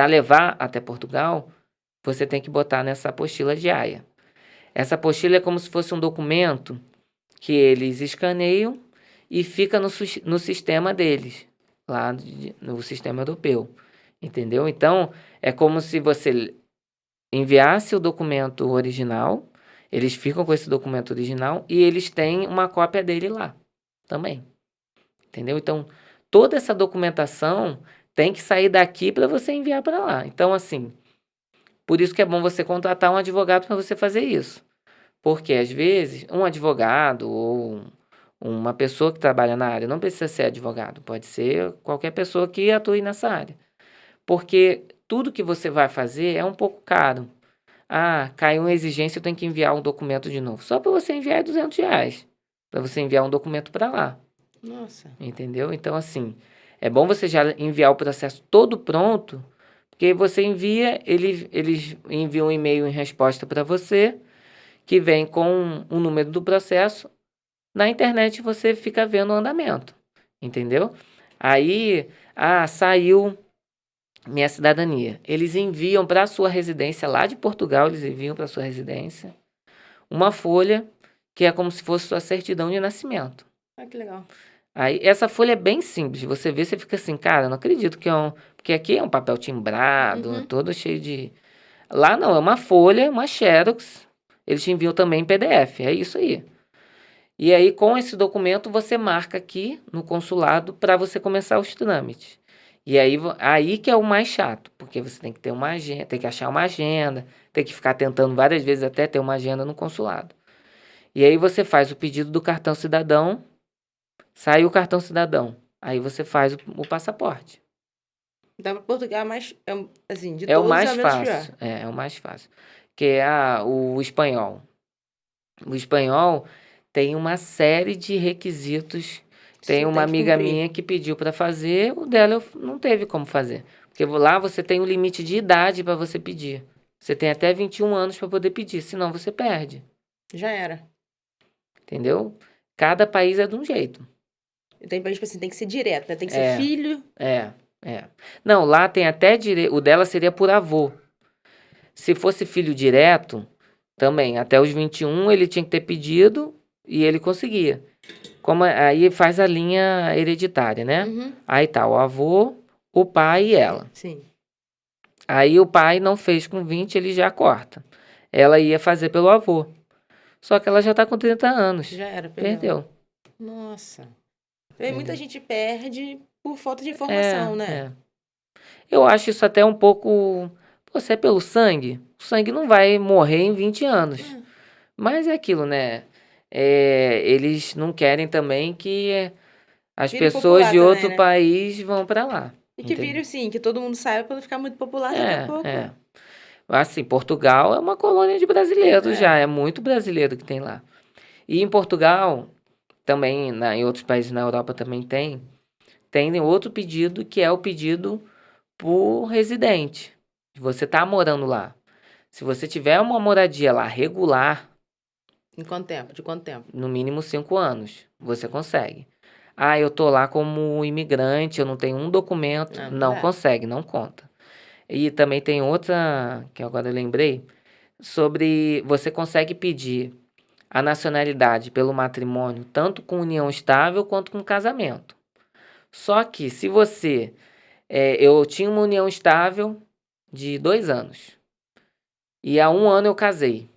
levar até Portugal, você tem que botar nessa apostila de Haia. Essa apostila é como se fosse um documento que eles escaneiam e fica no sistema deles, lá no sistema europeu, entendeu? Então, é como se você enviasse o documento original, eles ficam com esse documento original e eles têm uma cópia dele lá também, entendeu? Então, toda essa documentação tem que sair daqui para você enviar para lá. Então, assim, por isso que é bom você contratar um advogado para você fazer isso. Porque, às vezes, um advogado ou uma pessoa que trabalha na área, não precisa ser advogado, pode ser qualquer pessoa que atue nessa área. Porque tudo que você vai fazer é um pouco caro. Ah, caiu uma exigência, eu tenho que enviar um documento de novo. Só para você enviar é R$ 200, para você enviar um documento para lá. Nossa. Entendeu? Então, assim, é bom você já enviar o processo todo pronto, porque você envia, eles enviam um e-mail em resposta para você, que vem com o número do processo. Na internet você fica vendo o andamento, entendeu? Aí, saiu minha cidadania. Eles enviam para a sua residência, lá de Portugal, eles enviam para a sua residência, uma folha que é como se fosse sua certidão de nascimento. Ah, que legal. Aí, essa folha é bem simples. Você vê, você fica assim, cara, não acredito que é um... Porque aqui é um papel timbrado, todo cheio de... Lá não, é uma folha, uma xerox. Eles te enviam também em PDF, é isso aí. E aí, com esse documento, você marca aqui no consulado para você começar os trâmites. E aí que é o mais chato, porque você tem que ter uma agenda, tem que achar uma agenda, tem que ficar tentando várias vezes até ter uma agenda no consulado. E aí você faz o pedido do cartão cidadão, sai o cartão cidadão, aí você faz o passaporte. Então, para Portugal é mais, assim, de É o todos mais é o menos fácil, pior. é o mais fácil. Que é o espanhol. O espanhol tem uma série de requisitos. Tem Você uma tem que amiga cumprir. minha que pediu para fazer, o dela não teve como fazer. Porque lá você tem um limite de idade para você pedir. Você tem até 21 anos para poder pedir, senão você perde. Já era. Entendeu? Cada país é de um jeito. Tem país, tipo assim, tem que ser direto, né? Tem que ser filho. É. Não, lá tem até direito. O dela seria por avô. Se fosse filho direto, também, até os 21 ele tinha que ter pedido e ele conseguia. Aí faz a linha hereditária, né? Uhum. Aí tá o avô, o pai e ela. Sim. Aí o pai não fez com 20, ele já corta. Ela ia fazer pelo avô. Só que ela já tá com 30 anos. Já era, Perdeu. Nossa. E muita gente perde por falta de informação, né? Eu acho isso até um pouco... Pô, se é pelo sangue, o sangue não vai morrer em 20 anos. Mas é aquilo, né? Eles não querem também que as Vire pessoas popular de também, outro né? país vão para lá. E que entendeu? vire, sim, que todo mundo saiba pra não ficar muito popular daqui a pouco. Assim, Portugal é uma colônia de brasileiros já. É muito brasileiro que tem lá. E em Portugal, também, em outros países na Europa também tem outro pedido que é o pedido por residente. Você tá morando lá. Se você tiver uma moradia lá regular, Em quanto tempo? De quanto tempo? no mínimo 5 anos, você consegue. Eu tô lá como imigrante, eu não tenho um documento. Não dá. consegue, não conta. E também tem outra, que agora eu lembrei, sobre você consegue pedir a nacionalidade pelo matrimônio, tanto com união estável quanto com casamento. Só que se você... eu tinha uma união estável de 2 anos. E há 1 ano eu casei.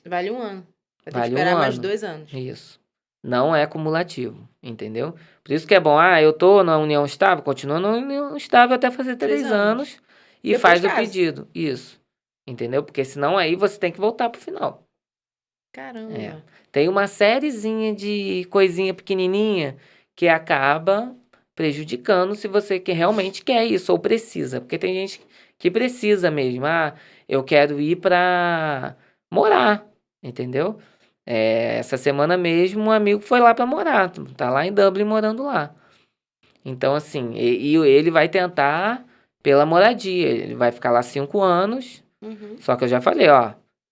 Vale 1 ano. Vai ter que Vale esperar 1 mais ano. 2 anos. Isso. Não é cumulativo, entendeu? Por isso que é bom, eu tô na união estável, continua na união estável até fazer 3 anos e Depois faz o casa. pedido. Isso. Entendeu? Porque senão aí você tem que voltar pro final. Caramba. Tem uma sériezinha de coisinha pequenininha que acaba prejudicando se você que realmente quer isso ou precisa. Porque tem gente que precisa mesmo. Eu quero ir para morar, entendeu? Essa semana mesmo um amigo foi lá para morar. Tá lá em Dublin morando lá. Então, assim, e ele vai tentar pela moradia. Ele vai ficar lá 5 anos. Só que eu já falei,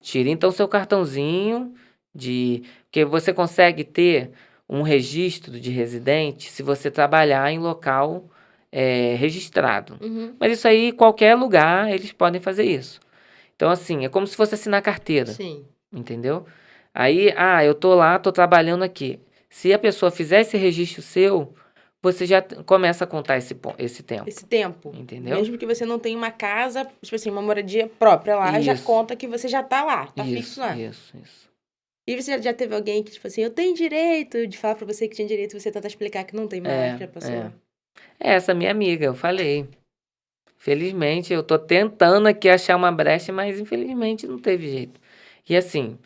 tira então seu cartãozinho porque você consegue ter um registro de residente se você trabalhar em local registrado. Mas isso aí, qualquer lugar, eles podem fazer isso. Então, assim, é como se fosse assinar carteira. Sim. Entendeu? Aí, eu tô lá, tô trabalhando aqui. Se a pessoa fizer esse registro seu, você já começa a contar esse tempo. Esse tempo. Entendeu? Mesmo que você não tenha uma casa, tipo assim, uma moradia própria lá, já Isso. conta que você já tá lá, tá fixo lá. Isso. E você já teve alguém que, tipo assim, eu tenho direito de falar pra você que tinha direito, você tenta explicar que não tem mais pra pessoa. Essa minha amiga, eu falei. Felizmente, eu tô tentando aqui achar uma brecha, mas infelizmente não teve jeito. E assim,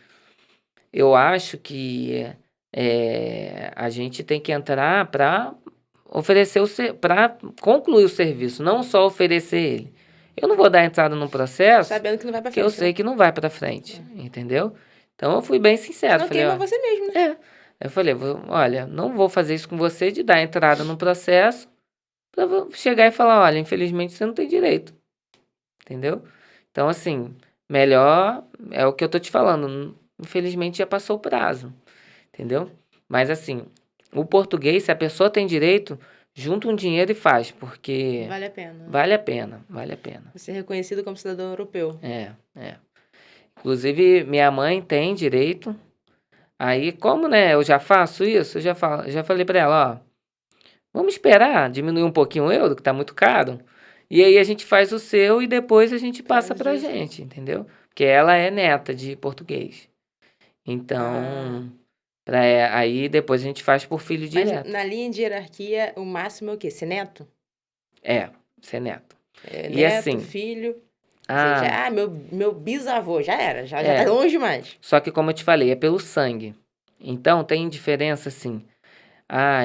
eu acho que a gente tem que entrar para oferecer para concluir o serviço, não só oferecer ele. Eu não vou dar entrada no processo Sabendo que não vai pra que eu frente. sei que não vai para frente, entendeu? Então eu fui bem sincero, Senão falei, queima ó, você mesmo, né? eu falei, olha, não vou fazer isso com você de dar entrada no processo para chegar e falar, olha, infelizmente você não tem direito, entendeu? Então assim, melhor é o que eu tô te falando, infelizmente já passou o prazo, entendeu? Mas assim, o português, se a pessoa tem direito, junta um dinheiro e faz, porque Vale a pena. vale a pena. Você é reconhecido como cidadão europeu. É. Inclusive, minha mãe tem direito. Aí, como, né, eu já faço isso, já falei pra ela, ó, vamos esperar diminuir um pouquinho o euro, que tá muito caro. E aí a gente faz o seu e depois a gente passa pra gente, entendeu? Porque ela é neta de português. Então, aí depois a gente faz por filho direto. Mas na linha de hierarquia, o máximo é o quê? Ser neto? Ser neto. Neto, E assim, filho. Meu bisavô, já era, já tá longe demais. Só que como eu te falei, é pelo sangue. Então tem diferença assim.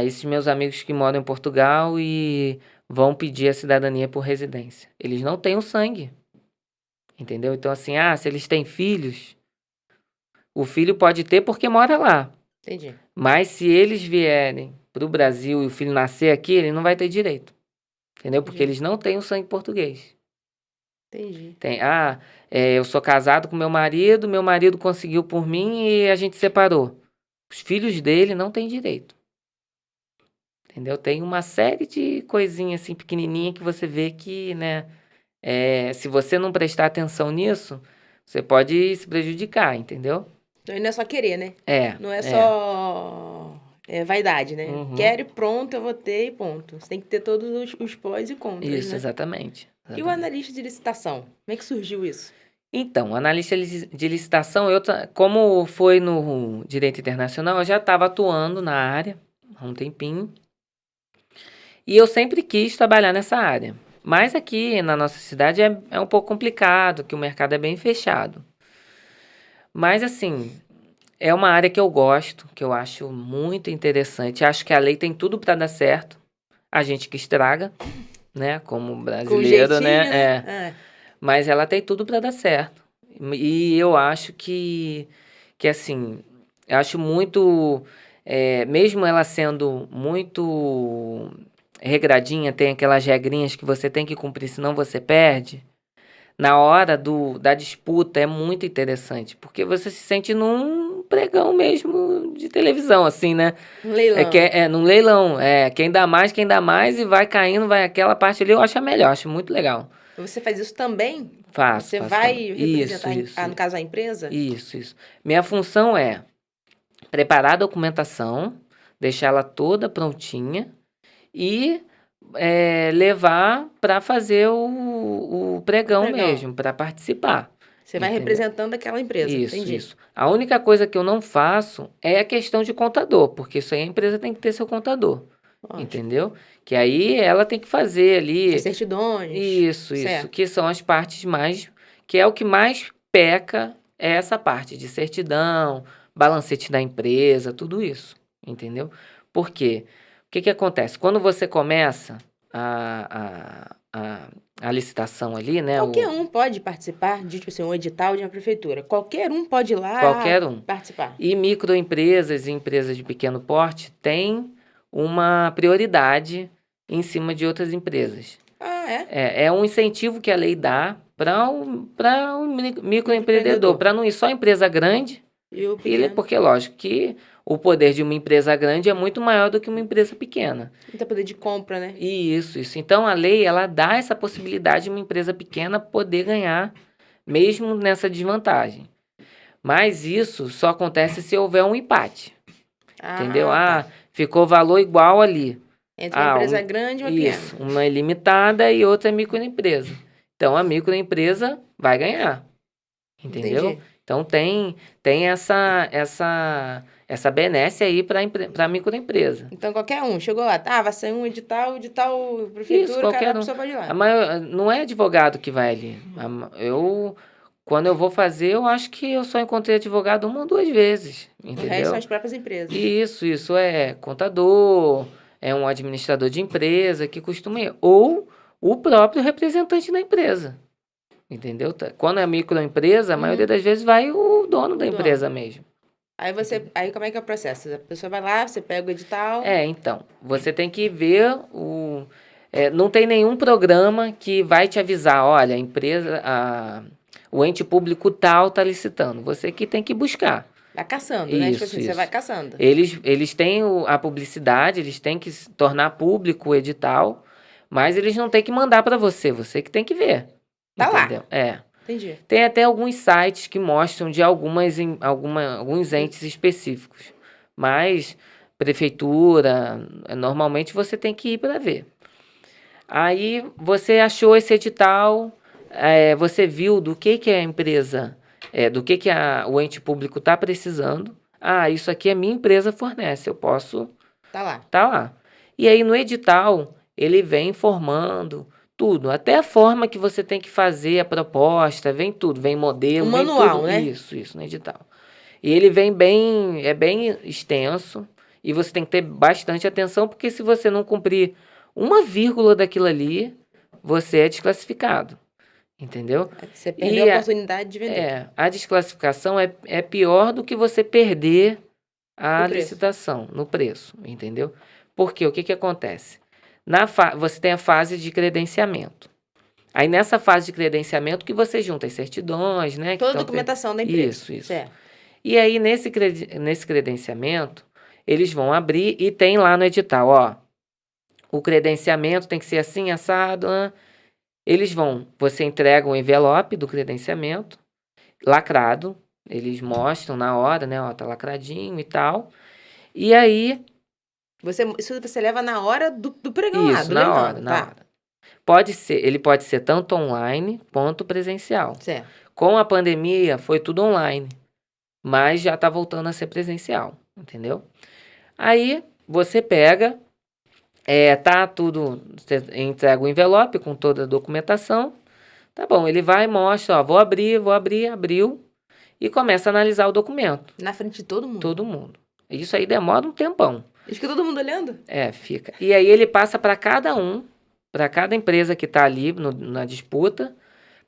Esses meus amigos que moram em Portugal e vão pedir a cidadania por residência. Eles não têm o sangue. Entendeu? Então assim, se eles têm filhos, o filho pode ter porque mora lá. Entendi. Mas se eles vierem pro Brasil e o filho nascer aqui, ele não vai ter direito. Entendeu? Porque eles não têm o sangue português. Entendi. Eu sou casado com meu marido conseguiu por mim e a gente separou. Os filhos dele não têm direito. Entendeu? Tem uma série de coisinhas assim pequenininha que você vê que, né, se você não prestar atenção nisso, você pode se prejudicar, entendeu? Então não é só querer, né? Não é só vaidade, né? Uhum. Quero e pronto, eu vou ter e ponto. Você tem que ter todos os pós e contras, Isso, né? exatamente. E o analista de licitação? Como é que surgiu isso? Então, analista de licitação, como foi no direito internacional, eu já estava atuando na área há um tempinho. E eu sempre quis trabalhar nessa área. Mas aqui na nossa cidade é um pouco complicado, que o mercado é bem fechado. Mas assim, é uma área que eu gosto, que eu acho muito interessante. Acho que a lei tem tudo para dar certo. A gente que estraga, né? Como brasileiro, né? Mas ela tem tudo para dar certo. E eu acho que assim, eu acho muito... mesmo ela sendo muito regradinha, tem aquelas regrinhas que você tem que cumprir, senão você perde. Na hora da disputa é muito interessante, porque você se sente num pregão mesmo de televisão, assim, né? Leilão. Num leilão. Quem dá mais e vai caindo, vai aquela parte ali, eu acho a melhor, acho muito legal. Você faz isso também? Faço. Você vai também. representar, no caso, a empresa? Isso. Minha função é preparar a documentação, deixar ela toda prontinha e levar para fazer o pregão mesmo, para participar. Você vai representando aquela empresa. Isso. A única coisa que eu não faço é a questão de contador, porque isso aí a empresa tem que ter seu contador. Ótimo. Entendeu? Que aí ela tem que fazer ali... As certidões. Isso. Que são as partes mais... Que é o que mais peca, é essa parte de certidão, balancete da empresa, tudo isso. Entendeu? Por quê? O que acontece? Quando você começa a licitação ali, né? Qualquer um pode participar de, tipo assim, um edital de uma prefeitura. Qualquer um pode ir lá participar. E microempresas e empresas de pequeno porte têm uma prioridade em cima de outras empresas. É um incentivo que a lei dá para o microempreendedor, para não ir só empresa grande, porque lógico que o poder de uma empresa grande é muito maior do que uma empresa pequena. Então, poder de compra, né? Isso. Então, a lei, ela dá essa possibilidade de uma empresa pequena poder ganhar, mesmo nessa desvantagem. Mas isso só acontece se houver um empate. entendeu? Tá. Ficou valor igual ali. Entre uma empresa grande e uma pequena. Isso, uma é limitada e outra é microempresa. Então, a microempresa vai ganhar, entendeu? Entendi. Então, tem essa benesse aí para a microempresa. Então, qualquer um. Chegou lá, vai sair um edital de tal Isso, prefeitura, cada qualquer um. pessoa pode ir lá. Não é advogado que vai ali. Quando eu vou fazer, eu acho que eu só encontrei advogado uma ou duas vezes, O resto entendeu? são as próprias empresas. Isso é contador, é um administrador de empresa que costuma ir, ou o próprio representante da empresa, entendeu? Quando é microempresa, a maioria das vezes vai o dono da empresa mesmo. Aí como é que é o processo? A pessoa vai lá, você pega o edital. Então, você tem que ver não tem nenhum programa que vai te avisar, olha, a empresa, o ente público tal está licitando. Você que tem que buscar. Vai caçando, né? Tipo assim, você vai caçando. Eles têm a publicidade, eles têm que tornar público o edital, mas eles não têm que mandar para você que tem que ver. Tá entendeu? lá. Entendi. Tem até alguns sites que mostram de alguns entes específicos, mas prefeitura, normalmente você tem que ir para ver. Aí você achou esse edital, você viu do que a empresa, do que o ente público está precisando. Isso aqui a minha empresa fornece, eu posso... Tá lá. E aí no edital, ele vem informando tudo, até a forma que você tem que fazer a proposta, vem tudo, vem modelo, um vem manual, tudo. né? Isso no edital. E ele vem bem extenso, e você tem que ter bastante atenção, porque se você não cumprir uma vírgula daquilo ali, você é desclassificado, entendeu? Você perdeu a oportunidade de vender. A desclassificação é pior do que você perder a licitação no preço, entendeu? Porque o que acontece? Você tem a fase de credenciamento. Aí nessa fase de credenciamento que você junta as certidões, né? Toda a documentação da empresa. Isso. Certo. E aí nesse credenciamento, eles vão abrir e tem lá no edital, o credenciamento tem que ser assim, assado. Você entrega um envelope do credenciamento, lacrado, eles mostram na hora, né? Tá lacradinho e tal. E aí... Isso você leva na hora do pregão lá, do na leilão, hora. Ele pode ser tanto online quanto presencial. Certo. Com a pandemia, foi tudo online, mas já tá voltando a ser presencial, entendeu? Aí, você pega, tá tudo, você entrega o envelope com toda a documentação, tá bom, ele vai e mostra, vou abrir, abriu, e começa a analisar o documento. Na frente de todo mundo? Todo mundo. Isso aí demora um tempão. E fica todo mundo olhando? Fica. E aí ele passa para cada empresa que está ali na disputa,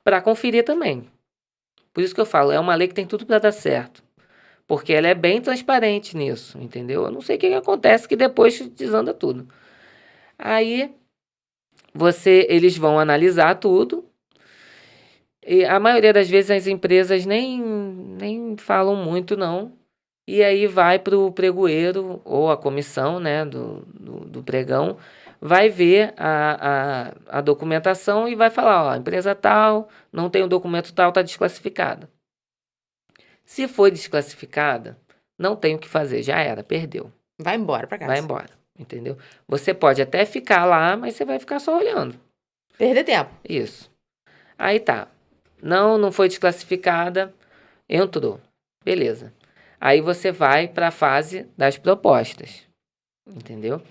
para conferir também. Por isso que eu falo, é uma lei que tem tudo para dar certo. Porque ela é bem transparente nisso, entendeu? Eu não sei o que acontece, que depois desanda tudo. Aí, eles vão analisar tudo. E a maioria das vezes as empresas nem falam muito, não. E aí vai para o pregoeiro ou a comissão, né, do pregão, vai ver a documentação e vai falar, empresa tal, não tem o documento tal, está desclassificada. Se foi desclassificada, não tem o que fazer, já era, perdeu. Vai embora para casa. Vai embora, entendeu? Você pode até ficar lá, mas você vai ficar só olhando. Perder tempo. Isso. Aí tá. Não foi desclassificada, entrou. Beleza. Aí você vai para a fase das propostas, entendeu?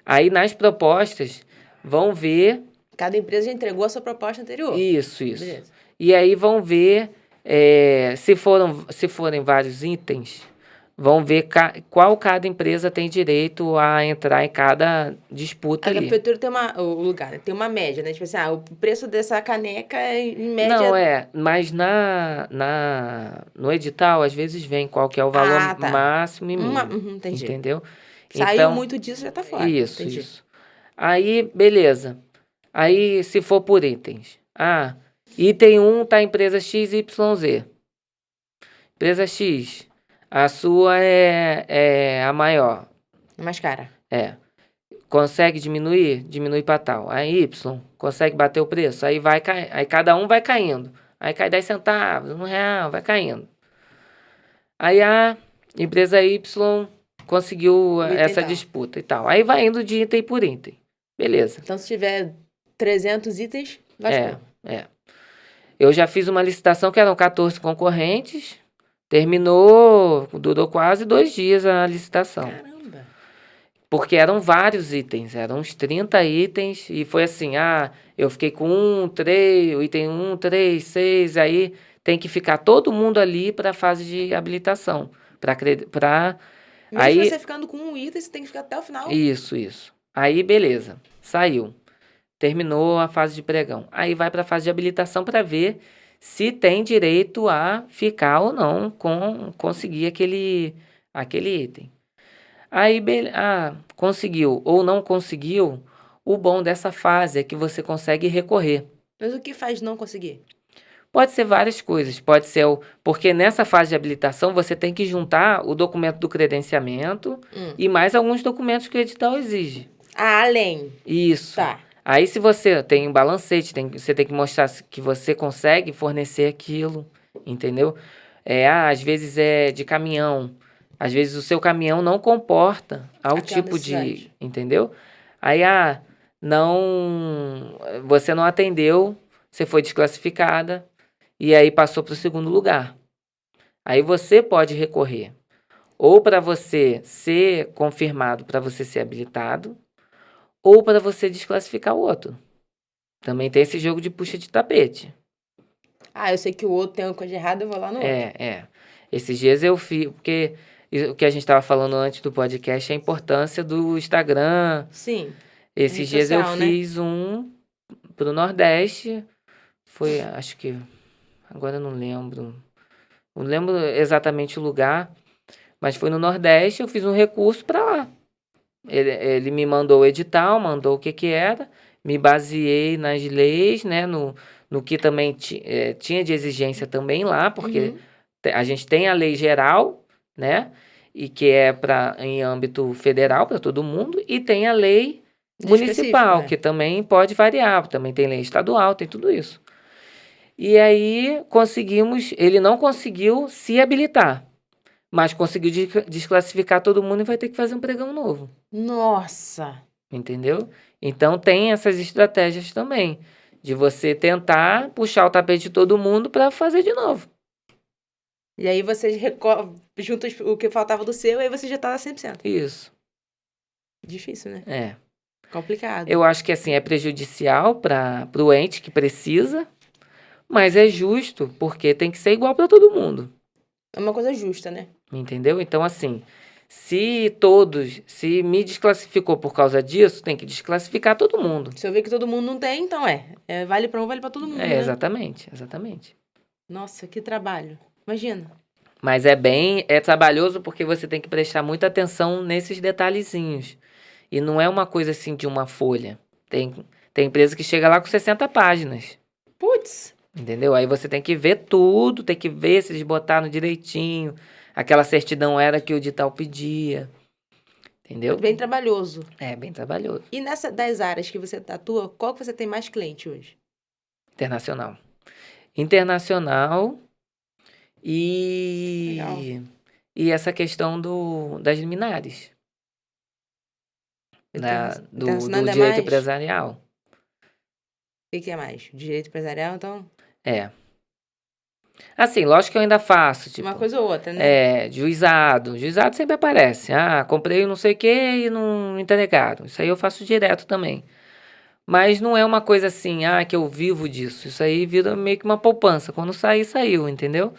Aí nas propostas vão ver... Cada empresa já entregou a sua proposta anterior. Isso. Beleza. E aí vão ver, se forem vários itens, vão ver qual cada empresa tem direito a entrar em cada disputa ali. A prefeitura tem uma média, né? Tipo assim, o preço dessa caneca em média... Não, mas no edital, às vezes vem qual que é o valor máximo e mínimo. Entendi. Entendeu? Saiu muito disso, já tá fora. Isso. Aí, beleza. Aí, se for por itens. Item 1 tá empresa XYZ. Empresa X. A sua é a maior. É mais cara. Consegue diminuir? Diminui para tal. Aí Y, consegue bater o preço? Aí aí cada um vai caindo. Aí cai 10 centavos, R$1, vai caindo. Aí a empresa Y conseguiu item essa tal. disputa e tal. Aí vai indo de item por item. Beleza. Então, se tiver 300 itens, lascou. É. Eu já fiz uma licitação que eram 14 concorrentes. Terminou, durou quase 2 dias a licitação. Caramba. Porque eram vários itens, eram uns 30 itens. E foi assim, eu fiquei com 3, o item 1, 3, 6. Aí tem que ficar todo mundo ali para a fase de habilitação. Mesmo Aí, você ficando com um item, você tem que ficar até o final. Isso. Aí, beleza. Saiu. Terminou a fase de pregão. Aí vai para a fase de habilitação para ver se tem direito a ficar ou não com conseguir aquele item. Aí, conseguiu ou não conseguiu, o bom dessa fase é que você consegue recorrer. Mas o que faz não conseguir? Pode ser várias coisas, pode ser porque nessa fase de habilitação você tem que juntar o documento do credenciamento e mais alguns documentos que o edital exige. Além. Isso. Tá. Aí se você tem um balancete, você tem que mostrar que você consegue fornecer aquilo, entendeu? Às vezes é de caminhão, às vezes o seu caminhão não comporta ao Aquela tipo de, necessidade. entendeu? Aí, você não atendeu, você foi desclassificada e aí passou para o segundo lugar. Aí você pode recorrer ou para você ser confirmado, para você ser habilitado, ou para você desclassificar o outro. Também tem esse jogo de puxa de tapete. Eu sei que o outro tem uma coisa errada, eu vou lá no outro. Esses dias eu fiz, porque o que a gente estava falando antes do podcast é a importância do Instagram. Sim. Esses dias eu fiz um pro Nordeste, foi, acho que, agora eu não lembro. Não lembro exatamente o lugar, mas foi no Nordeste, eu fiz um recurso para lá. Ele me mandou o edital, mandou o que era, me baseei nas leis, né, no que também tinha de exigência também lá, porque a gente tem a lei geral, né, e que é em âmbito federal para todo mundo, e tem a lei municipal, que também pode variar, também tem lei estadual, tem tudo isso. E aí ele não conseguiu se habilitar, mas conseguiu desclassificar todo mundo e vai ter que fazer um pregão novo. Nossa! Entendeu? Então tem essas estratégias também, de você tentar puxar o tapete de todo mundo para fazer de novo. E aí você junta o que faltava do seu e aí você já tá 100%. Isso. Difícil, né? É. Complicado. Eu acho que assim é prejudicial para o ente que precisa, mas é justo porque tem que ser igual para todo mundo. É uma coisa justa, né? Entendeu? Então, assim, se me desclassificou por causa disso, tem que desclassificar todo mundo. Se eu ver que todo mundo não tem, então vale pra um, vale pra todo mundo, né? Exatamente. Nossa, que trabalho. Imagina. Mas é trabalhoso porque você tem que prestar muita atenção nesses detalhezinhos. E não é uma coisa assim de uma folha. Tem empresa que chega lá com 60 páginas. Putz! Entendeu? Aí você tem que ver tudo, tem que ver se eles botaram direitinho. Aquela certidão era que o edital pedia. Entendeu? Bem trabalhoso. É, bem trabalhoso. E nessa das áreas que você atua, qual que você tem mais cliente hoje? Internacional e... Legal. E essa questão das liminares. Do direito empresarial. O que é mais? Direito empresarial, então? Assim, lógico que eu ainda faço. Tipo, uma coisa ou outra, né? Juizado. Juizado sempre aparece. Comprei não sei o que e não entregaram. Isso aí eu faço direto também. Mas não é uma coisa assim, que eu vivo disso. Isso aí vira meio que uma poupança. Quando sair, saiu, entendeu?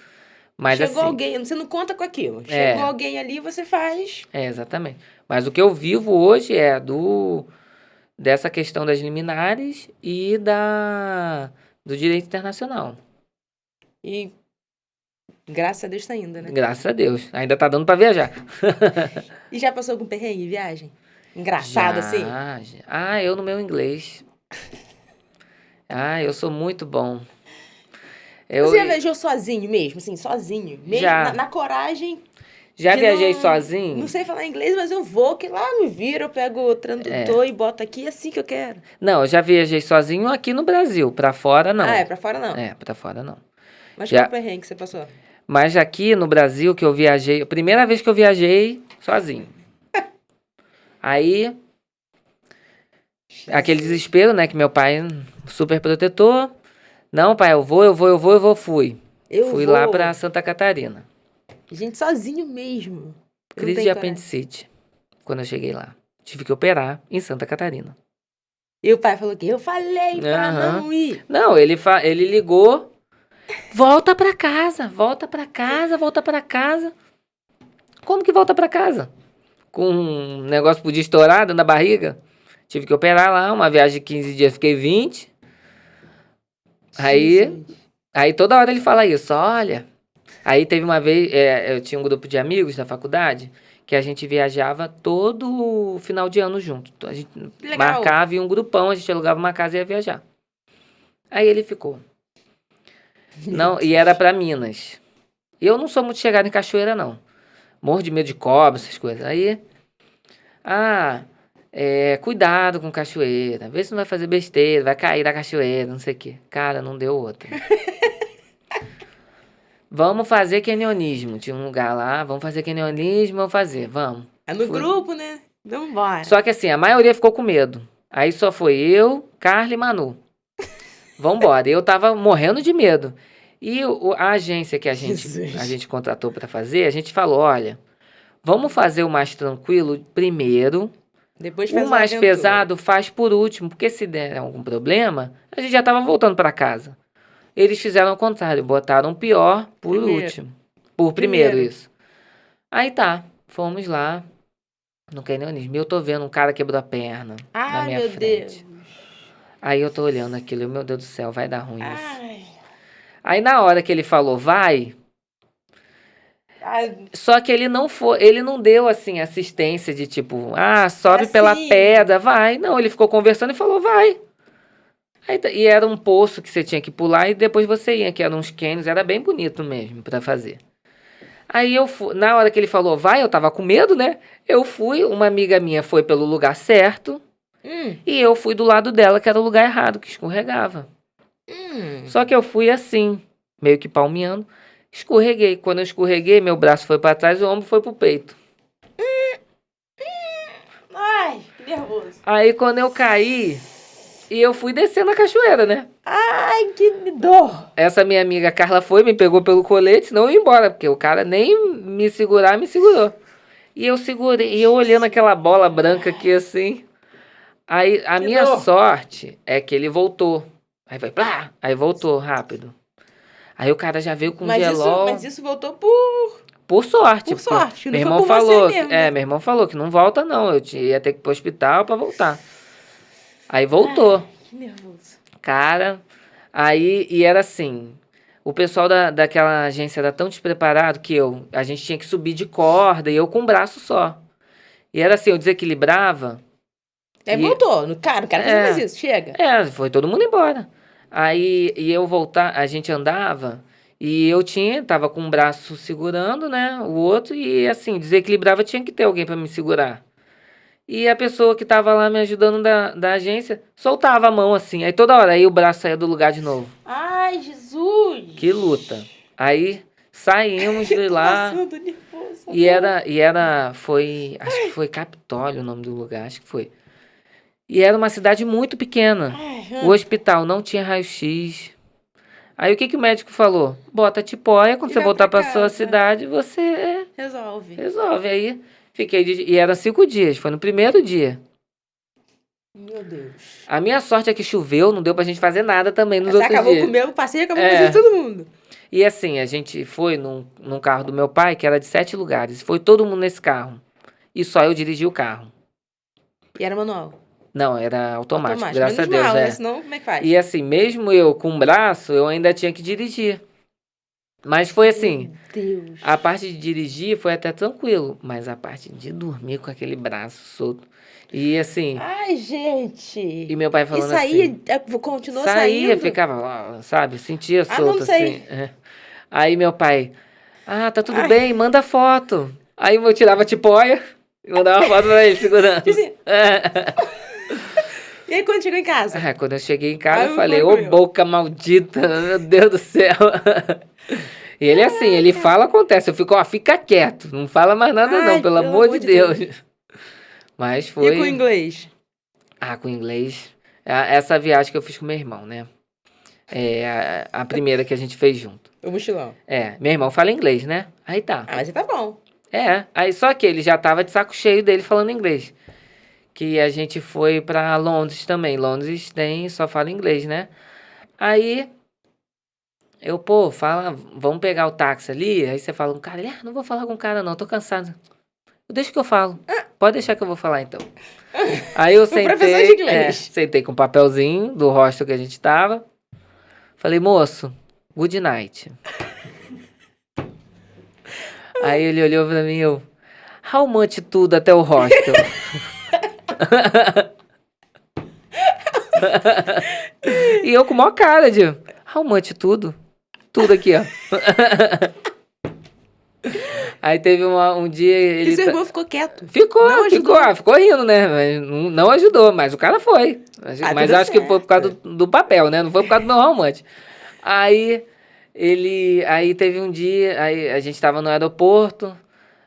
Mas Chegou assim, alguém, você não conta com aquilo. Chegou alguém ali, você faz. Exatamente. Mas o que eu vivo hoje é dessa questão das liminares e do direito internacional. E graças a Deus tá indo, né? Graças a Deus. Ainda tá dando pra viajar. E já passou algum perrengue em viagem? Engraçado, assim? Eu no meu inglês. Eu sou muito bom. Você já viajou sozinho mesmo, assim, sozinho? Mesmo Já. Na coragem? Já viajei sozinho? Não sei falar inglês, mas eu vou, que lá me viro, eu pego o tradutor e boto aqui, é assim que eu quero. Não, eu já viajei sozinho aqui no Brasil, pra fora não. Pra fora não? Pra fora não. Mas qual perrengue que você passou? Mas aqui no Brasil que eu viajei, a primeira vez que eu viajei sozinho. Aí, aquele desespero, né? Que meu pai, super protetor. Não, pai, eu vou. Fui. Fui lá pra Santa Catarina. Gente, sozinho mesmo. Crise de apendicite. Quando eu cheguei lá. Tive que operar em Santa Catarina. E o pai falou que eu falei pra não ir. Não, ele ligou. Volta pra casa. Como que volta pra casa? Com um negócio podia estourar dentro da barriga. Tive que operar lá, uma viagem de 15 dias, fiquei 20. Aí toda hora ele fala isso, olha. Aí teve uma vez, eu tinha um grupo de amigos da faculdade, que a gente viajava todo final de ano junto. A gente marcava em um grupão, a gente alugava uma casa e ia viajar. Aí ele ficou. Não, e era pra Minas. Eu não sou muito chegado em cachoeira, não. Morro de medo de cobra, essas coisas. Aí, cuidado com cachoeira. Vê se não vai fazer besteira, vai cair da cachoeira, não sei o quê. Cara, não deu outra. Vamos fazer canionismo. Tinha um lugar lá, vamos fazer canionismo, vamos. É no grupo, né? Vamos embora. Só que assim, a maioria ficou com medo. Aí só foi eu, Carla e Manu. Vambora. Eu tava morrendo de medo. E a agência que a gente contratou pra fazer, a gente falou, olha, vamos fazer o mais tranquilo primeiro. Depois faz o mais pesado faz por último, porque se der algum problema, a gente já tava voltando pra casa. Eles fizeram o contrário, botaram o pior por último. Por primeiro, isso. Aí tá, fomos lá no canionismo. Eu tô vendo um cara quebrou a perna na minha frente. Deus. Aí eu tô olhando aquilo, meu Deus do céu, vai dar ruim isso. Aí na hora que ele falou, vai... Só que ele não deu, assim, assistência de tipo, sobe pela pedra, vai. Não, ele ficou conversando e falou, vai. Aí, e era um poço que você tinha que pular e depois você ia, que eram uns cânions, era bem bonito mesmo pra fazer. Aí eu fui, na hora que ele falou, vai, eu tava com medo, né? Eu fui, uma amiga minha foi pelo lugar certo e eu fui do lado dela, que era o lugar errado, que escorregava. Só que eu fui assim, meio que palmeando. Escorreguei. Quando eu escorreguei, meu braço foi pra trás e o ombro foi pro peito. Ai, que nervoso. Aí quando eu caí, e eu fui descendo a cachoeira, né? Ai, que dor. Essa minha amiga Carla foi, me pegou pelo colete, senão eu ia embora, porque o cara nem me segurou. E eu segurei, e eu olhando aquela bola branca aqui assim. Aí a minha sorte é que ele voltou. Aí vai, plá, aí voltou rápido. Aí o cara já veio com gelol. Mas isso voltou por sorte. Por sorte, meu irmão falou. Meu irmão falou que não volta, não. Eu ia ter que ir pro hospital pra voltar. Aí voltou. Ai, que nervoso. Cara, aí, e era assim. O pessoal daquela agência era tão despreparado que a gente tinha que subir de corda e eu com um braço só. E era assim, eu desequilibrava. Voltou. Cara, fez mais isso, chega. Foi todo mundo embora. Aí, e eu voltar, a gente andava e eu tava com um braço segurando, né, o outro, e assim, desequilibrava, tinha que ter alguém para me segurar. E a pessoa que tava lá me ajudando da agência soltava a mão assim, aí toda hora, aí o braço saía do lugar de novo. Ai, Jesus! Que luta. Aí saímos de lá acho que foi Capitólio o nome do lugar, acho que foi. E era uma cidade muito pequena. O hospital não tinha raio-x. Aí o que o médico falou? Bota tipóia, quando você voltar pra sua cidade, você... Resolve. Aí fiquei... E eram 5 dias, foi no primeiro dia. Meu Deus. A minha sorte é que choveu, não deu pra gente fazer nada também nos outros dias. Acabou com o meu passeio, acabou com todo mundo. E assim, a gente foi num carro do meu pai, que era de 7 lugares. Foi todo mundo nesse carro. E só eu dirigi o carro. E era manual? Não, era automático. Graças a Deus. Né? Senão, como é que faz? E assim, mesmo eu com o braço, eu ainda tinha que dirigir. Mas foi assim, Deus. A parte de dirigir foi até tranquilo, mas a parte de dormir com aquele braço solto. E assim... Ai, gente! E meu pai falando continuou saindo? Saía, ficava lá, sabe? Sentia solto, não sei. assim. Aí meu pai, tá tudo bem, manda foto. Aí eu tirava a tipóia e mandava uma foto pra ele, segurando. E aí, quando chegou em casa? Quando eu cheguei em casa, eu falei, boca maldita, meu Deus do céu. E ele assim, ele fala, acontece. Eu fico, fica quieto, não fala mais nada não, pelo amor de Deus. Mas foi... E com o inglês? Ah, com inglês... Essa viagem que eu fiz com meu irmão, né? A primeira que a gente fez junto. O mochilão. Meu irmão fala inglês, né? Aí tá. Ah, mas você tá bom. Aí só que ele já tava de saco cheio dele falando inglês. Que a gente foi pra Londres também. Londres só fala inglês, né? Aí eu, vamos pegar o táxi ali. Aí você fala com o cara, não vou falar com o cara não, tô cansado. Deixa que eu falo. Pode deixar que eu vou falar então. Aí eu professor de inglês. Sentei com um papelzinho do hostel que a gente tava. Falei, moço, good night. Aí ele olhou pra mim e how much tudo até o hostel? E eu com maior cara de how much tudo? Tudo aqui, ó. Aí teve um dia... E seu irmão ficou quieto? Ficou rindo, né? Mas não ajudou, mas o cara foi. Mas acho que foi por causa do papel, né? Não foi por causa do meu how much. Aí teve um dia, aí a gente tava no aeroporto,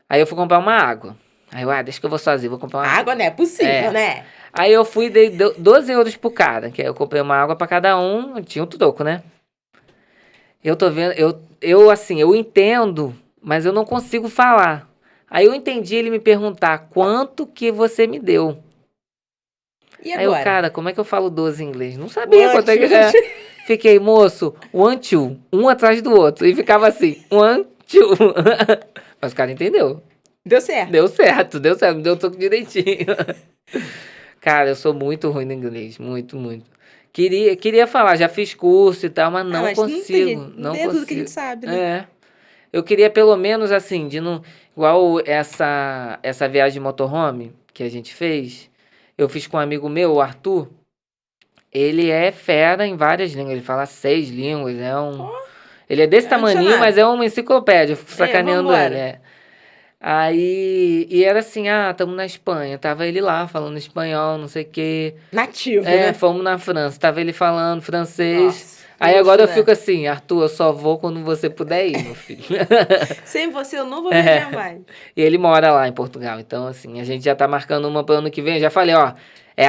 aí eu fui comprar uma água. Aí eu, deixa que eu vou sozinho, vou comprar uma água. Água não é possível, né? Aí eu fui e dei 12 euros pro cara, que aí eu comprei uma água pra cada um, tinha um troco, né? Eu tô vendo, eu entendo, mas eu não consigo falar. Aí eu entendi ele me perguntar, quanto que você me deu? E agora? Aí eu, cara, como é que eu falo 12 em inglês? Não sabia quanto é que era. Fiquei, moço, 1, 2, um atrás do outro. E ficava assim, 1, 2. Mas o cara entendeu. Deu certo. Me deu o toque direitinho. Cara, eu sou muito ruim no inglês, muito, muito. Queria falar, já fiz curso e tal, mas não consigo. Não tem tudo que a gente sabe, né? Eu queria pelo menos assim, igual essa viagem de motorhome que a gente fez, eu fiz com um amigo meu, o Arthur. Ele é fera em várias línguas, ele fala 6 línguas, ele é desse tamaninho, mas é uma enciclopédia, eu fico sacaneando ele. Aí, e era assim, tamo na Espanha, tava ele lá falando espanhol, não sei o quê. Nativo, né? Fomos na França, tava ele falando francês. Nossa, aí agora eu fico assim, Arthur, eu só vou quando você puder ir, meu filho. Sem você eu não vou viajar mais. E ele mora lá em Portugal, então assim, a gente já tá marcando uma pro ano que vem, eu já falei, a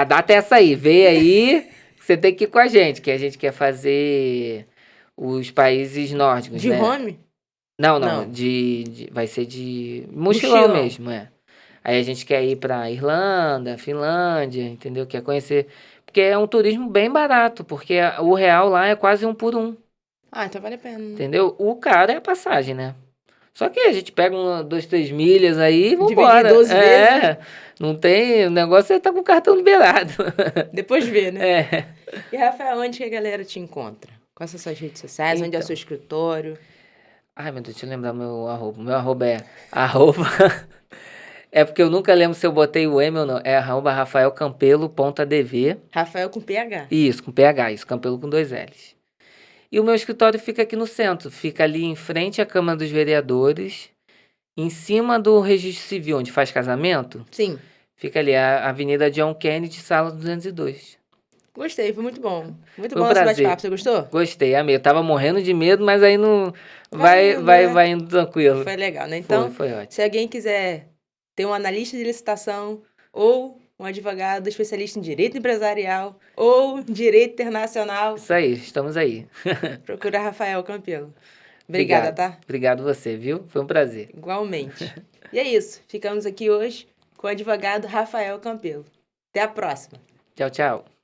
data é essa aí, vê aí... Você tem que ir com a gente, que a gente quer fazer os países nórdicos, de né? home? Não. Vai ser de mochilão mesmo, Aí a gente quer ir pra Irlanda, Finlândia, entendeu? Quer conhecer... Porque é um turismo bem barato, porque o real lá é quase 1 por 1. Então vale a pena. Entendeu? O caro é a passagem, né? Só que a gente pega 2, 3 milhas aí e vambora. Dividir 12 vezes. Não tem... O negócio é estar com o cartão liberado. Depois vê, né? E, Rafael, onde que a galera te encontra? Quais são suas redes sociais? Onde é o seu escritório? Ai, meu Deus, deixa eu lembrar meu arroba. Meu arroba é... É porque eu nunca lembro se eu botei o M ou não. É @rafaelcampelo.adv. Rafael com PH. Isso, com PH. Isso, Campelo com 2 L's. E o meu escritório fica aqui no centro. Fica ali em frente à Câmara dos Vereadores, em cima do Registro Civil, onde faz casamento. Sim. Fica ali, a Avenida John Kennedy, sala 202. Gostei, foi muito bom. Muito Foi um bom esse prazer. bate-papo. Você gostou? Gostei, amei. Eu tava morrendo de medo, mas aí não... Vai indo tranquilo. Foi legal, né? Então, foi ótimo. Se alguém quiser ter um analista de licitação ou um advogado especialista em direito empresarial ou direito internacional... Isso aí, estamos aí. Procura Rafael Campelo. Obrigada, tá? Obrigado você, viu? Foi um prazer. Igualmente. E é isso. Ficamos aqui hoje com o advogado Rafael Campelo. Até a próxima. Tchau, tchau.